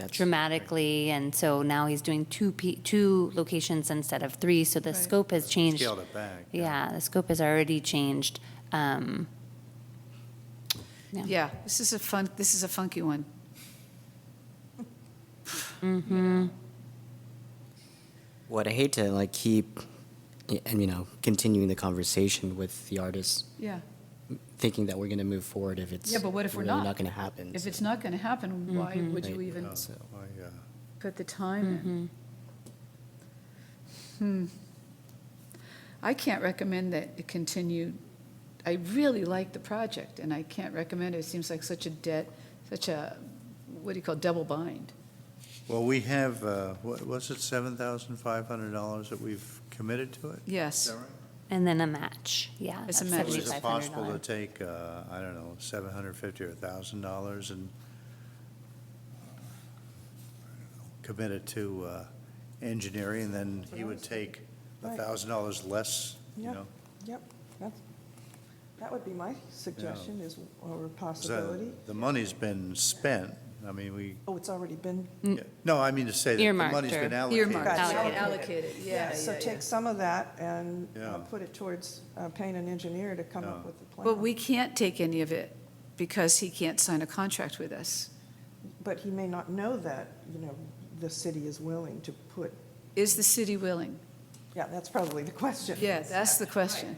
[SPEAKER 2] dramatically, and so now he's doing two locations instead of 3, so the
[SPEAKER 1] Right.
[SPEAKER 2] scope has changed.
[SPEAKER 3] Scaled it back.
[SPEAKER 2] Yeah, the scope has already changed.
[SPEAKER 1] Yeah, this is a funky one.
[SPEAKER 7] What I hate to keep, and continuing the conversation with the artist,
[SPEAKER 1] Yeah.
[SPEAKER 7] thinking that we're going to move forward if it's
[SPEAKER 1] Yeah, but what if we're
[SPEAKER 7] really
[SPEAKER 1] not?
[SPEAKER 7] not going to happen.
[SPEAKER 1] If
[SPEAKER 7] so.
[SPEAKER 1] it's not going to happen, why would you
[SPEAKER 7] Right.
[SPEAKER 1] even
[SPEAKER 7] So-
[SPEAKER 1] put the time in? I can't recommend that it continue. I really like the project, and I can't recommend it. It seems like such a, what do you call, double bind.
[SPEAKER 3] Well, we have, what was it, $7,500 that we've committed to it? Is
[SPEAKER 1] Yes.
[SPEAKER 3] that right?
[SPEAKER 2] And then a match, yeah.
[SPEAKER 1] It's a
[SPEAKER 2] that's
[SPEAKER 1] match.
[SPEAKER 3] So is it possible to
[SPEAKER 2] $7,500.
[SPEAKER 3] take, I don't know, $750 or $1,000 and commit it to engineering, and then he would take
[SPEAKER 5] Right.
[SPEAKER 3] $1,000 less,
[SPEAKER 5] Yep.
[SPEAKER 3] know?
[SPEAKER 5] Yep, That would be my suggestion, is, or
[SPEAKER 3] So
[SPEAKER 5] possibility.
[SPEAKER 3] the money's been spent. I mean, we,
[SPEAKER 5] Oh, it's already been,
[SPEAKER 3] no, I mean to say that the
[SPEAKER 2] Earmarked
[SPEAKER 3] money's been
[SPEAKER 2] or-
[SPEAKER 3] allocated.
[SPEAKER 1] Earmarked,
[SPEAKER 5] Allocated.
[SPEAKER 1] allocated, yeah,
[SPEAKER 5] so
[SPEAKER 1] yeah,
[SPEAKER 5] take
[SPEAKER 1] yeah.
[SPEAKER 5] some of that and
[SPEAKER 3] Yeah.
[SPEAKER 5] put it towards paying an engineer to come up
[SPEAKER 3] Yeah.
[SPEAKER 5] with the plan.
[SPEAKER 1] But we can't take any of it because he can't sign a contract with us.
[SPEAKER 5] But he may not know that, the city is willing to put,
[SPEAKER 1] Is the city willing?
[SPEAKER 5] yeah, that's probably the question.
[SPEAKER 1] Yeah, that's the question.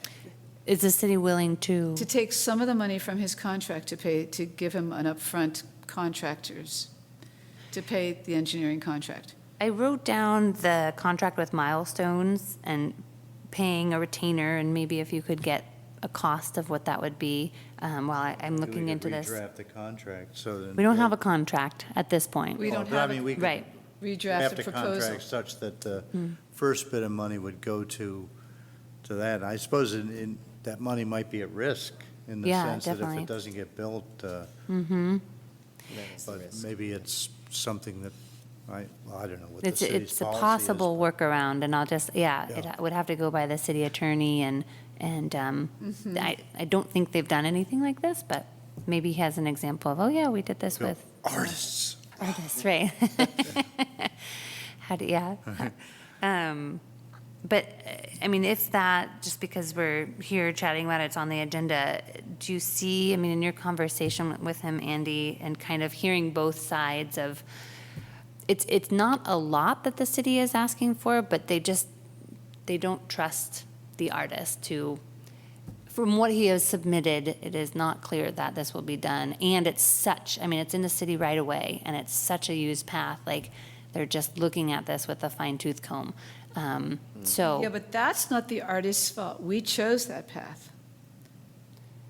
[SPEAKER 2] Is the city willing to?
[SPEAKER 1] To take some of the money from his contract to pay, to give him an upfront contractors, to pay the engineering contract.
[SPEAKER 2] I wrote down the contract with Milestones and paying a retainer, and maybe if you could get a cost of what that would be while I'm looking into this.
[SPEAKER 3] We could redraft the contract, so then.
[SPEAKER 2] We don't have a contract at this point.
[SPEAKER 1] We don't
[SPEAKER 3] But I
[SPEAKER 1] have
[SPEAKER 3] mean, we
[SPEAKER 1] a
[SPEAKER 3] could
[SPEAKER 2] Right.
[SPEAKER 1] redraft
[SPEAKER 3] draft
[SPEAKER 1] a
[SPEAKER 3] a
[SPEAKER 1] proposal.
[SPEAKER 3] contract such that the first bit of money would go to that. I suppose that money might be at risk in the
[SPEAKER 2] Yeah,
[SPEAKER 3] sense that if
[SPEAKER 2] definitely.
[SPEAKER 3] it doesn't get built,
[SPEAKER 2] Mm-hmm.
[SPEAKER 3] but maybe it's something that, I don't know what the
[SPEAKER 2] It's,
[SPEAKER 3] city's
[SPEAKER 2] it's a
[SPEAKER 3] policy is,
[SPEAKER 2] possible
[SPEAKER 3] but-
[SPEAKER 2] workaround, and I'll just, yeah,
[SPEAKER 3] Yeah.
[SPEAKER 2] it would have to go by the city attorney, and I don't think they've done anything like this, but maybe he has an example of, oh, yeah, we did this
[SPEAKER 3] Go,
[SPEAKER 2] with
[SPEAKER 3] Artists.
[SPEAKER 2] artists, right? How do, yeah. But, I mean, if that, just because we're here chatting about it, it's on the agenda, do you see, I mean, in your conversation with him, Andy, and kind of hearing both sides of, it's not a lot that the city is asking for, but they don't trust the artist to, from what he has submitted, it is not clear that this will be done. And it's such, I mean, it's in the city right away, and it's such a used path, like, they're just looking at this with a fine tooth comb. So.
[SPEAKER 1] Yeah, but that's not the artist's fault. We chose that path.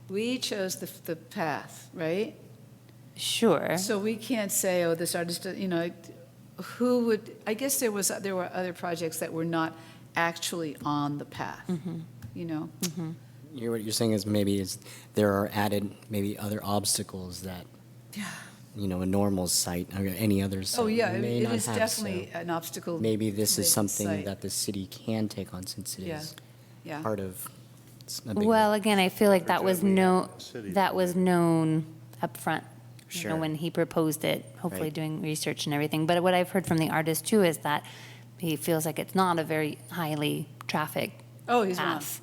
[SPEAKER 1] We chose the path, right?
[SPEAKER 2] Sure.
[SPEAKER 1] So we can't say, oh, this artist, who would, I guess there were other projects that were not actually on the path,
[SPEAKER 7] What you're saying is maybe there are added, maybe other obstacles that, a normal site or any other site
[SPEAKER 1] Oh, yeah,
[SPEAKER 7] may
[SPEAKER 1] it
[SPEAKER 7] not
[SPEAKER 1] is
[SPEAKER 7] have,
[SPEAKER 1] definitely
[SPEAKER 7] so
[SPEAKER 1] an obstacle.
[SPEAKER 7] maybe this is
[SPEAKER 1] laden
[SPEAKER 7] something
[SPEAKER 1] site.
[SPEAKER 7] that the city can take on since it
[SPEAKER 1] Yeah,
[SPEAKER 7] is
[SPEAKER 1] yeah.
[SPEAKER 7] part of. It's a big-
[SPEAKER 2] Well, again, I feel like that was
[SPEAKER 3] Every job we have
[SPEAKER 2] no,
[SPEAKER 3] in the city.
[SPEAKER 2] that was known upfront,
[SPEAKER 7] Sure.
[SPEAKER 2] when he proposed it, hopefully
[SPEAKER 7] Right.
[SPEAKER 2] doing research and everything. But what I've heard from the artist too is that he feels like it's not a very highly trafficked
[SPEAKER 1] Oh, he's wrong.
[SPEAKER 2] path,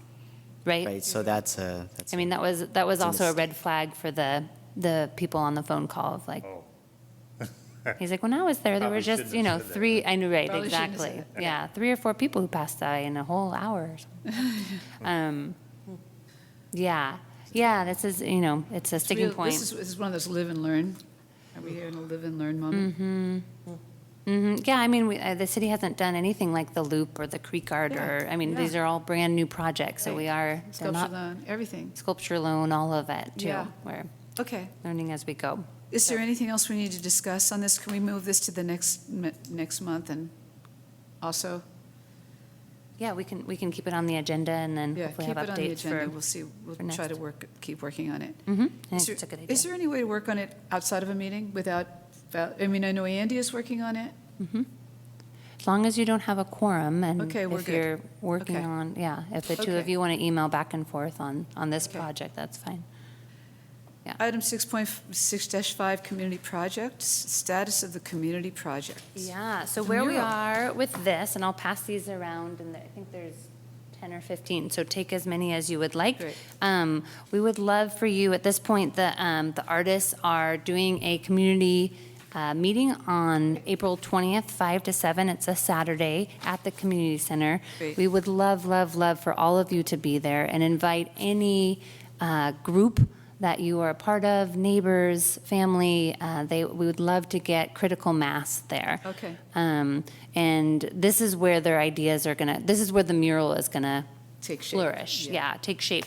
[SPEAKER 2] right?
[SPEAKER 7] Right, so that's
[SPEAKER 2] I mean, that was
[SPEAKER 7] It's a
[SPEAKER 2] also a
[SPEAKER 7] mistake.
[SPEAKER 2] red flag for the people on the phone call of like,
[SPEAKER 3] Oh.
[SPEAKER 2] he's like, when I was there were
[SPEAKER 3] Probably
[SPEAKER 2] just,
[SPEAKER 3] shouldn't have said that.
[SPEAKER 2] three, I knew, right,
[SPEAKER 1] Probably shouldn't have
[SPEAKER 2] exactly.
[SPEAKER 1] said
[SPEAKER 2] Yeah, 3 or 4 people who passed by in a whole hour or something. Yeah, this is, it's a sticking
[SPEAKER 1] Real-
[SPEAKER 2] point.
[SPEAKER 1] This is one of those live and learn. Are we here in a live and learn moment?
[SPEAKER 2] Yeah, I mean, the city hasn't done anything like the Loop or the Creek Art, or, I mean,
[SPEAKER 1] yeah.
[SPEAKER 2] these are all brand-new projects, so we are, they're
[SPEAKER 1] Sculpture
[SPEAKER 2] not,
[SPEAKER 1] loan, everything.
[SPEAKER 2] sculpture loan, all of it, too.
[SPEAKER 1] Yeah.
[SPEAKER 2] We're
[SPEAKER 1] Okay.
[SPEAKER 2] learning as we go.
[SPEAKER 1] Is there anything else we need to discuss on this? Can we move this to the next month and also?
[SPEAKER 2] Yeah, we can keep it on the agenda, and then
[SPEAKER 1] Yeah,
[SPEAKER 2] hopefully
[SPEAKER 1] keep
[SPEAKER 2] have
[SPEAKER 1] it on the
[SPEAKER 2] updates
[SPEAKER 1] agenda.
[SPEAKER 2] for.
[SPEAKER 1] We'll see, we'll
[SPEAKER 2] for
[SPEAKER 1] try to
[SPEAKER 2] next.
[SPEAKER 1] keep working on it.
[SPEAKER 2] I
[SPEAKER 1] Is
[SPEAKER 2] think
[SPEAKER 1] there-
[SPEAKER 2] it's a good idea.
[SPEAKER 1] Is there any way to work on it outside of a meeting without, I mean, I know Andy is working on it.
[SPEAKER 2] As long as you don't have a quorum, and
[SPEAKER 1] Okay, we're
[SPEAKER 2] if
[SPEAKER 1] good.
[SPEAKER 2] you're working
[SPEAKER 1] Okay.
[SPEAKER 2] on, yeah, if the two of
[SPEAKER 1] Okay.
[SPEAKER 2] you want to email back and forth on this
[SPEAKER 1] Okay.
[SPEAKER 2] project, that's fine.
[SPEAKER 1] Item 6.6-5, community projects, status of the community project.
[SPEAKER 2] Yeah, so
[SPEAKER 1] The
[SPEAKER 2] where we
[SPEAKER 1] mural.
[SPEAKER 2] are with this, and I'll pass these around, and I think there's 10 or 15, so take as many as you would like.
[SPEAKER 1] Great.
[SPEAKER 2] We would love for you, at this point, the artists are doing a community meeting on April 20th, 5 to 7. It's a Saturday at the community center.
[SPEAKER 1] Great.
[SPEAKER 2] We would love, love, love for all of you to be there and invite any group that you are a part of, neighbors, family. We would love to get critical mass there.
[SPEAKER 1] Okay.
[SPEAKER 2] And this is where their ideas are this is where the mural is gonna
[SPEAKER 1] Take shape.
[SPEAKER 2] flourish.
[SPEAKER 1] Yeah.
[SPEAKER 2] Yeah, take shape.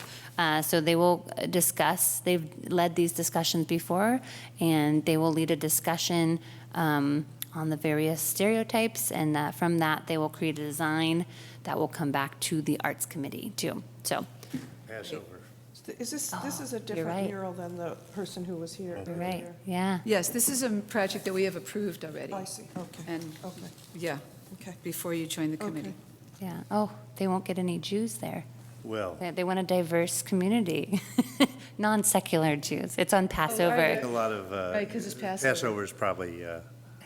[SPEAKER 2] So they will discuss, they've led these discussions before, and they will lead a discussion on the various stereotypes, and from that, they will create a design that will come back to the Arts Committee too. So,
[SPEAKER 3] Passover.
[SPEAKER 5] This is a
[SPEAKER 2] you're
[SPEAKER 5] different
[SPEAKER 2] right.
[SPEAKER 5] mural than the person who was here
[SPEAKER 2] you're right,
[SPEAKER 5] earlier.
[SPEAKER 2] yeah.
[SPEAKER 1] Yes, this is a project that we have approved already.
[SPEAKER 5] Oh, I see, okay,
[SPEAKER 1] And,
[SPEAKER 5] okay,
[SPEAKER 1] yeah,
[SPEAKER 5] okay.
[SPEAKER 1] before you join the
[SPEAKER 5] Okay.
[SPEAKER 1] committee.
[SPEAKER 2] Yeah, oh, they won't get any Jews there.
[SPEAKER 3] Well,
[SPEAKER 2] They want a diverse community, non-secular Jews. It's on
[SPEAKER 3] a
[SPEAKER 2] Passover.
[SPEAKER 3] lot of,
[SPEAKER 1] Right, 'cause it's Passover.
[SPEAKER 3] Passover is probably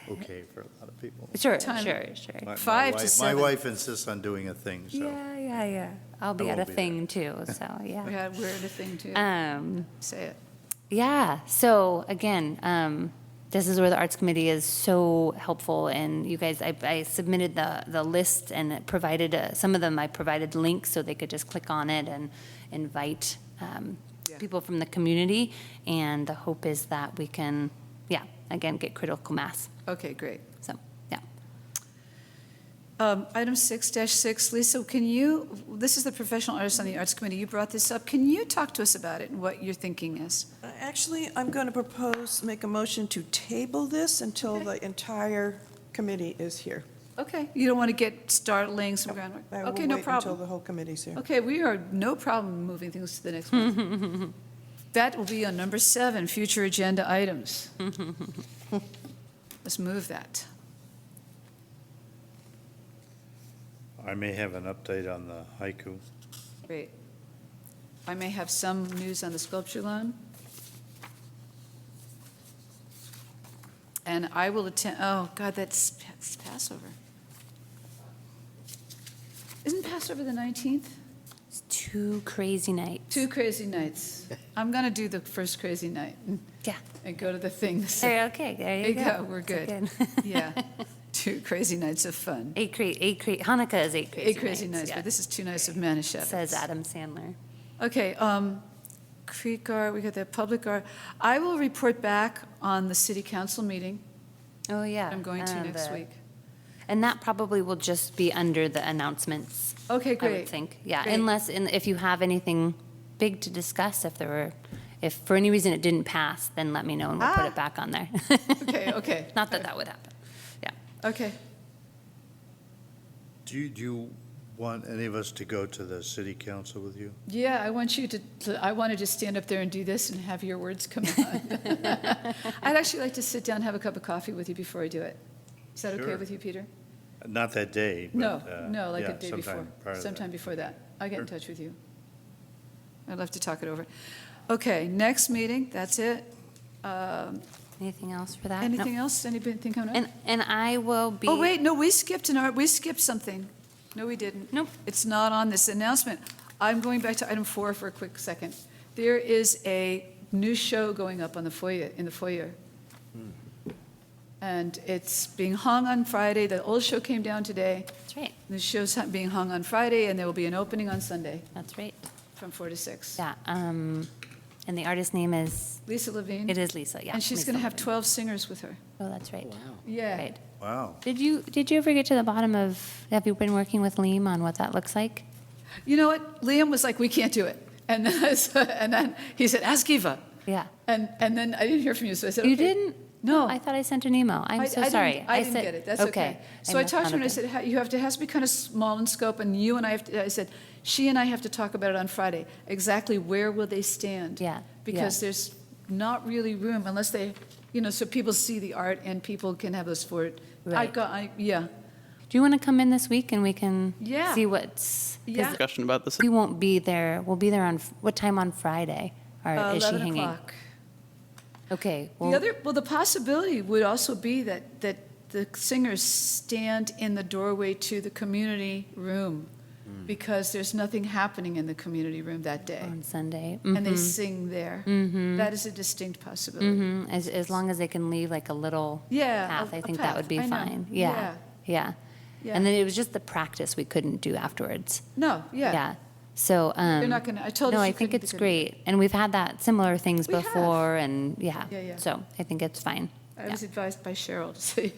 [SPEAKER 3] okay for a lot of people.
[SPEAKER 2] Sure,
[SPEAKER 1] Time-
[SPEAKER 2] sure, sure.
[SPEAKER 3] My- my
[SPEAKER 1] 5 to
[SPEAKER 3] wife-
[SPEAKER 1] 7.
[SPEAKER 3] My wife insists on doing a thing, so.
[SPEAKER 2] Yeah. I'll be
[SPEAKER 3] I
[SPEAKER 2] at a
[SPEAKER 3] won't be
[SPEAKER 2] thing too, so, yeah.
[SPEAKER 1] Yeah, we're at a thing too. Say it.
[SPEAKER 2] Yeah, so again, this is where the Arts Committee is so helpful, and you guys, I submitted the list, and it provided, some of them I provided links so they could just click on it and invite people from the community, and the hope is that we can, again, get critical mass,
[SPEAKER 1] Okay, great.
[SPEAKER 2] so, yeah.
[SPEAKER 1] Item 6-6, Lisa, this is the professional artist on the Arts Committee, you brought this up. Can you talk to us about it and what your thinking is?
[SPEAKER 5] Actually, I'm going to make a motion to table this until the entire committee is here.
[SPEAKER 1] Okay, you don't want to get startling some groundwork?
[SPEAKER 5] I will
[SPEAKER 1] Okay, no
[SPEAKER 5] wait until
[SPEAKER 1] problem.
[SPEAKER 5] the whole committee's here.
[SPEAKER 1] Okay, we are no problem moving things to the next month. That will be on number 7, future agenda items. Let's move that.
[SPEAKER 3] I may have an update on the haiku.
[SPEAKER 1] Great. I may have some news on the sculpture loan. And I will attend, oh, God, that's Passover. Isn't Passover the 19th?
[SPEAKER 2] It's 2 crazy nights.
[SPEAKER 1] 2 crazy nights. I'm going to do the first crazy night
[SPEAKER 2] Yeah.
[SPEAKER 1] and go to the things.
[SPEAKER 2] Okay, there you go.
[SPEAKER 1] We're
[SPEAKER 2] That's
[SPEAKER 1] good. Yeah, 2 crazy nights of fun.
[SPEAKER 2] Hanukkah is 8 crazy
[SPEAKER 1] 8 crazy nights,
[SPEAKER 2] yeah.
[SPEAKER 1] but this is 2 nights of Manischewitz.
[SPEAKER 2] Says Adam Sandler.
[SPEAKER 1] Okay, Creek Art, we got that public art. I will report back on the city council meeting
[SPEAKER 2] Oh, yeah.
[SPEAKER 1] I'm going to next week.
[SPEAKER 2] And that probably will just be under the announcements,
[SPEAKER 1] Okay,
[SPEAKER 2] I would
[SPEAKER 1] great.
[SPEAKER 2] think. Yeah,
[SPEAKER 1] Great.
[SPEAKER 2] if you have anything big to discuss, if for any reason it didn't pass, then let me know and we'll put
[SPEAKER 1] Ah.
[SPEAKER 2] it back on there.
[SPEAKER 1] Okay.
[SPEAKER 2] Not that that would happen. Yeah.
[SPEAKER 1] Okay.
[SPEAKER 3] Do you want any of us to go to the city council with you?
[SPEAKER 1] Yeah, I want you I wanted to stand up there and do this and have your words come out. I'd actually like to sit down and have a cup of coffee with you before I do it. Is that okay
[SPEAKER 3] Sure.
[SPEAKER 1] with you, Peter?
[SPEAKER 3] Not that day, but.
[SPEAKER 1] No, like
[SPEAKER 3] yeah,
[SPEAKER 1] a day before.
[SPEAKER 3] sometime prior to that.
[SPEAKER 1] Sometime before that. I'll get in
[SPEAKER 3] Sure.
[SPEAKER 1] touch with you. I'd love to talk it over. Okay, next meeting, that's it.
[SPEAKER 2] Anything else for that?
[SPEAKER 1] Anything else? Anything coming up?
[SPEAKER 2] And I will be.
[SPEAKER 1] Oh, wait, no, we skipped something. No, we didn't.
[SPEAKER 2] Nope.
[SPEAKER 1] It's not on this announcement. I'm going back to item 4 for a quick second. There is a new show going up in the foyer. And it's being hung on Friday. The old show came down today.
[SPEAKER 2] That's right.
[SPEAKER 1] The show's being hung on Friday, and there will be an opening on Sunday
[SPEAKER 2] That's right.
[SPEAKER 1] from 4 to 6.
[SPEAKER 2] Yeah. And the artist's name is,
[SPEAKER 1] Lisa Levine.
[SPEAKER 2] it is Lisa, yeah.
[SPEAKER 1] And she's
[SPEAKER 2] Lisa
[SPEAKER 1] going to have
[SPEAKER 2] Levine.
[SPEAKER 1] 12 singers with her.
[SPEAKER 2] Oh, that's right.
[SPEAKER 7] Wow.
[SPEAKER 1] Yeah.
[SPEAKER 2] Right.
[SPEAKER 3] Wow.
[SPEAKER 2] Did you ever get to the bottom of, have you been working with Liam on what that looks like?
[SPEAKER 1] You know what? Liam was like, we can't do it. And then he said, ask Eva.
[SPEAKER 2] Yeah.
[SPEAKER 1] And then I didn't hear from you, so I said,
[SPEAKER 2] You
[SPEAKER 1] okay.
[SPEAKER 2] didn't?
[SPEAKER 1] No.
[SPEAKER 2] I thought I sent an email. I'm so sorry.
[SPEAKER 1] I didn't
[SPEAKER 2] said-
[SPEAKER 1] get it. That's okay. So I
[SPEAKER 2] must
[SPEAKER 1] talked to her
[SPEAKER 2] not
[SPEAKER 1] and I
[SPEAKER 2] have
[SPEAKER 1] said, it has to be kind of small in scope, and you and I said, she and I have to talk about it on Friday. Exactly where will they stand?
[SPEAKER 2] Yeah,
[SPEAKER 1] Because there's not really room unless they, so people see the art and people can have those for it.
[SPEAKER 2] Right.
[SPEAKER 1] Yeah.
[SPEAKER 2] Do you want to come in this week and we can
[SPEAKER 1] Yeah.
[SPEAKER 2] see what's? 'cause
[SPEAKER 1] Yeah.
[SPEAKER 8] Discussion about this.
[SPEAKER 2] We won't be there. We'll be there on, what time on Friday? Or is she
[SPEAKER 1] 11
[SPEAKER 2] hanging?
[SPEAKER 1] o'clock.
[SPEAKER 2] Okay.
[SPEAKER 1] The possibility would also be that the singers stand in the doorway to the community room because there's nothing happening in the community room that day.
[SPEAKER 2] On Sunday.
[SPEAKER 1] And they sing there. That is a distinct possibility.
[SPEAKER 2] Mhm. As long as they can leave like a little
[SPEAKER 1] Yeah,
[SPEAKER 2] path,
[SPEAKER 1] a
[SPEAKER 2] I think
[SPEAKER 1] path.
[SPEAKER 2] that would be
[SPEAKER 1] I know.
[SPEAKER 2] fine.
[SPEAKER 1] Yeah.
[SPEAKER 2] Yeah.
[SPEAKER 1] Yeah.
[SPEAKER 2] And then it was just the practice we couldn't do afterwards.
[SPEAKER 1] No, yeah.
[SPEAKER 2] Yeah. So,
[SPEAKER 1] You're not gonna, I told her
[SPEAKER 2] no,
[SPEAKER 1] she
[SPEAKER 2] I think
[SPEAKER 1] couldn't
[SPEAKER 2] it's
[SPEAKER 1] do it.
[SPEAKER 2] great. And we've had that similar things
[SPEAKER 1] We have.
[SPEAKER 2] before and yeah.
[SPEAKER 1] Yeah.
[SPEAKER 2] So I think it's fine.
[SPEAKER 1] I was advised by Cheryl to say,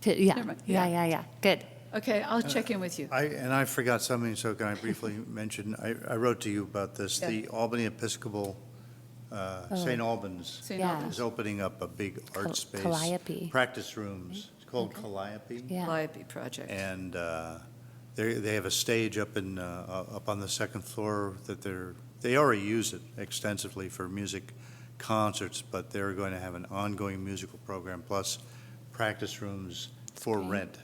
[SPEAKER 2] Yeah.
[SPEAKER 1] Never mind.
[SPEAKER 2] Yeah. Good.
[SPEAKER 1] okay, I'll check in with you.
[SPEAKER 3] I forgot something, so can I briefly mention? I wrote to you about this.
[SPEAKER 1] Yeah.
[SPEAKER 3] The Albany Episcopal, St. Albans
[SPEAKER 1] St.
[SPEAKER 2] Yeah.
[SPEAKER 1] Albans.
[SPEAKER 3] is opening up a big art space.
[SPEAKER 2] Calliope.
[SPEAKER 3] Practice rooms. It's called Calliope.
[SPEAKER 2] Yeah.
[SPEAKER 1] Calliope project.
[SPEAKER 3] And they have a stage up on the second floor that they already use it extensively for music concerts, but they're going to have an ongoing musical program plus practice rooms for rent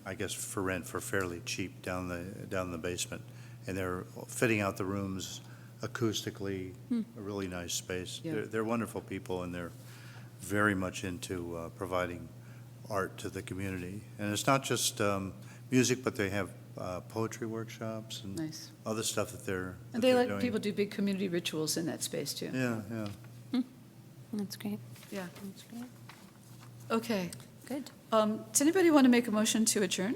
[SPEAKER 3] I guess for rent for fairly cheap down the basement. and they're fitting out the rooms acoustically, a really nice space.
[SPEAKER 1] Yeah.
[SPEAKER 3] They're wonderful people, and they're very much into providing art to the community. And it's not just music, but they have poetry workshops and
[SPEAKER 1] Nice.
[SPEAKER 3] other stuff that they're
[SPEAKER 1] And they let
[SPEAKER 3] doing.
[SPEAKER 1] people do big community rituals in that space, too.
[SPEAKER 3] Yeah, yeah.
[SPEAKER 2] That's great.
[SPEAKER 1] Yeah.
[SPEAKER 2] That's great.
[SPEAKER 1] Okay.
[SPEAKER 2] Good.
[SPEAKER 1] Does anybody want to make a motion to adjourn?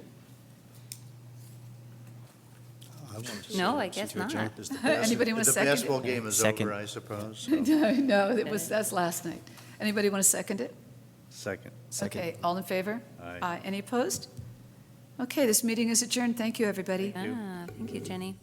[SPEAKER 3] I wanted to say
[SPEAKER 2] No,
[SPEAKER 3] that
[SPEAKER 2] I guess
[SPEAKER 3] to adjourn.
[SPEAKER 2] not.
[SPEAKER 3] Is the
[SPEAKER 1] Anybody want to second it?
[SPEAKER 3] The basketball game is
[SPEAKER 7] Second.
[SPEAKER 3] over, I suppose. so.
[SPEAKER 1] No, that's last night. Anybody want to second it?
[SPEAKER 3] Second.
[SPEAKER 1] Okay, all in favor?
[SPEAKER 3] Aye.
[SPEAKER 1] Any opposed? Okay, this meeting is adjourned. Thank you, everybody.
[SPEAKER 2] Thank you, Jenny.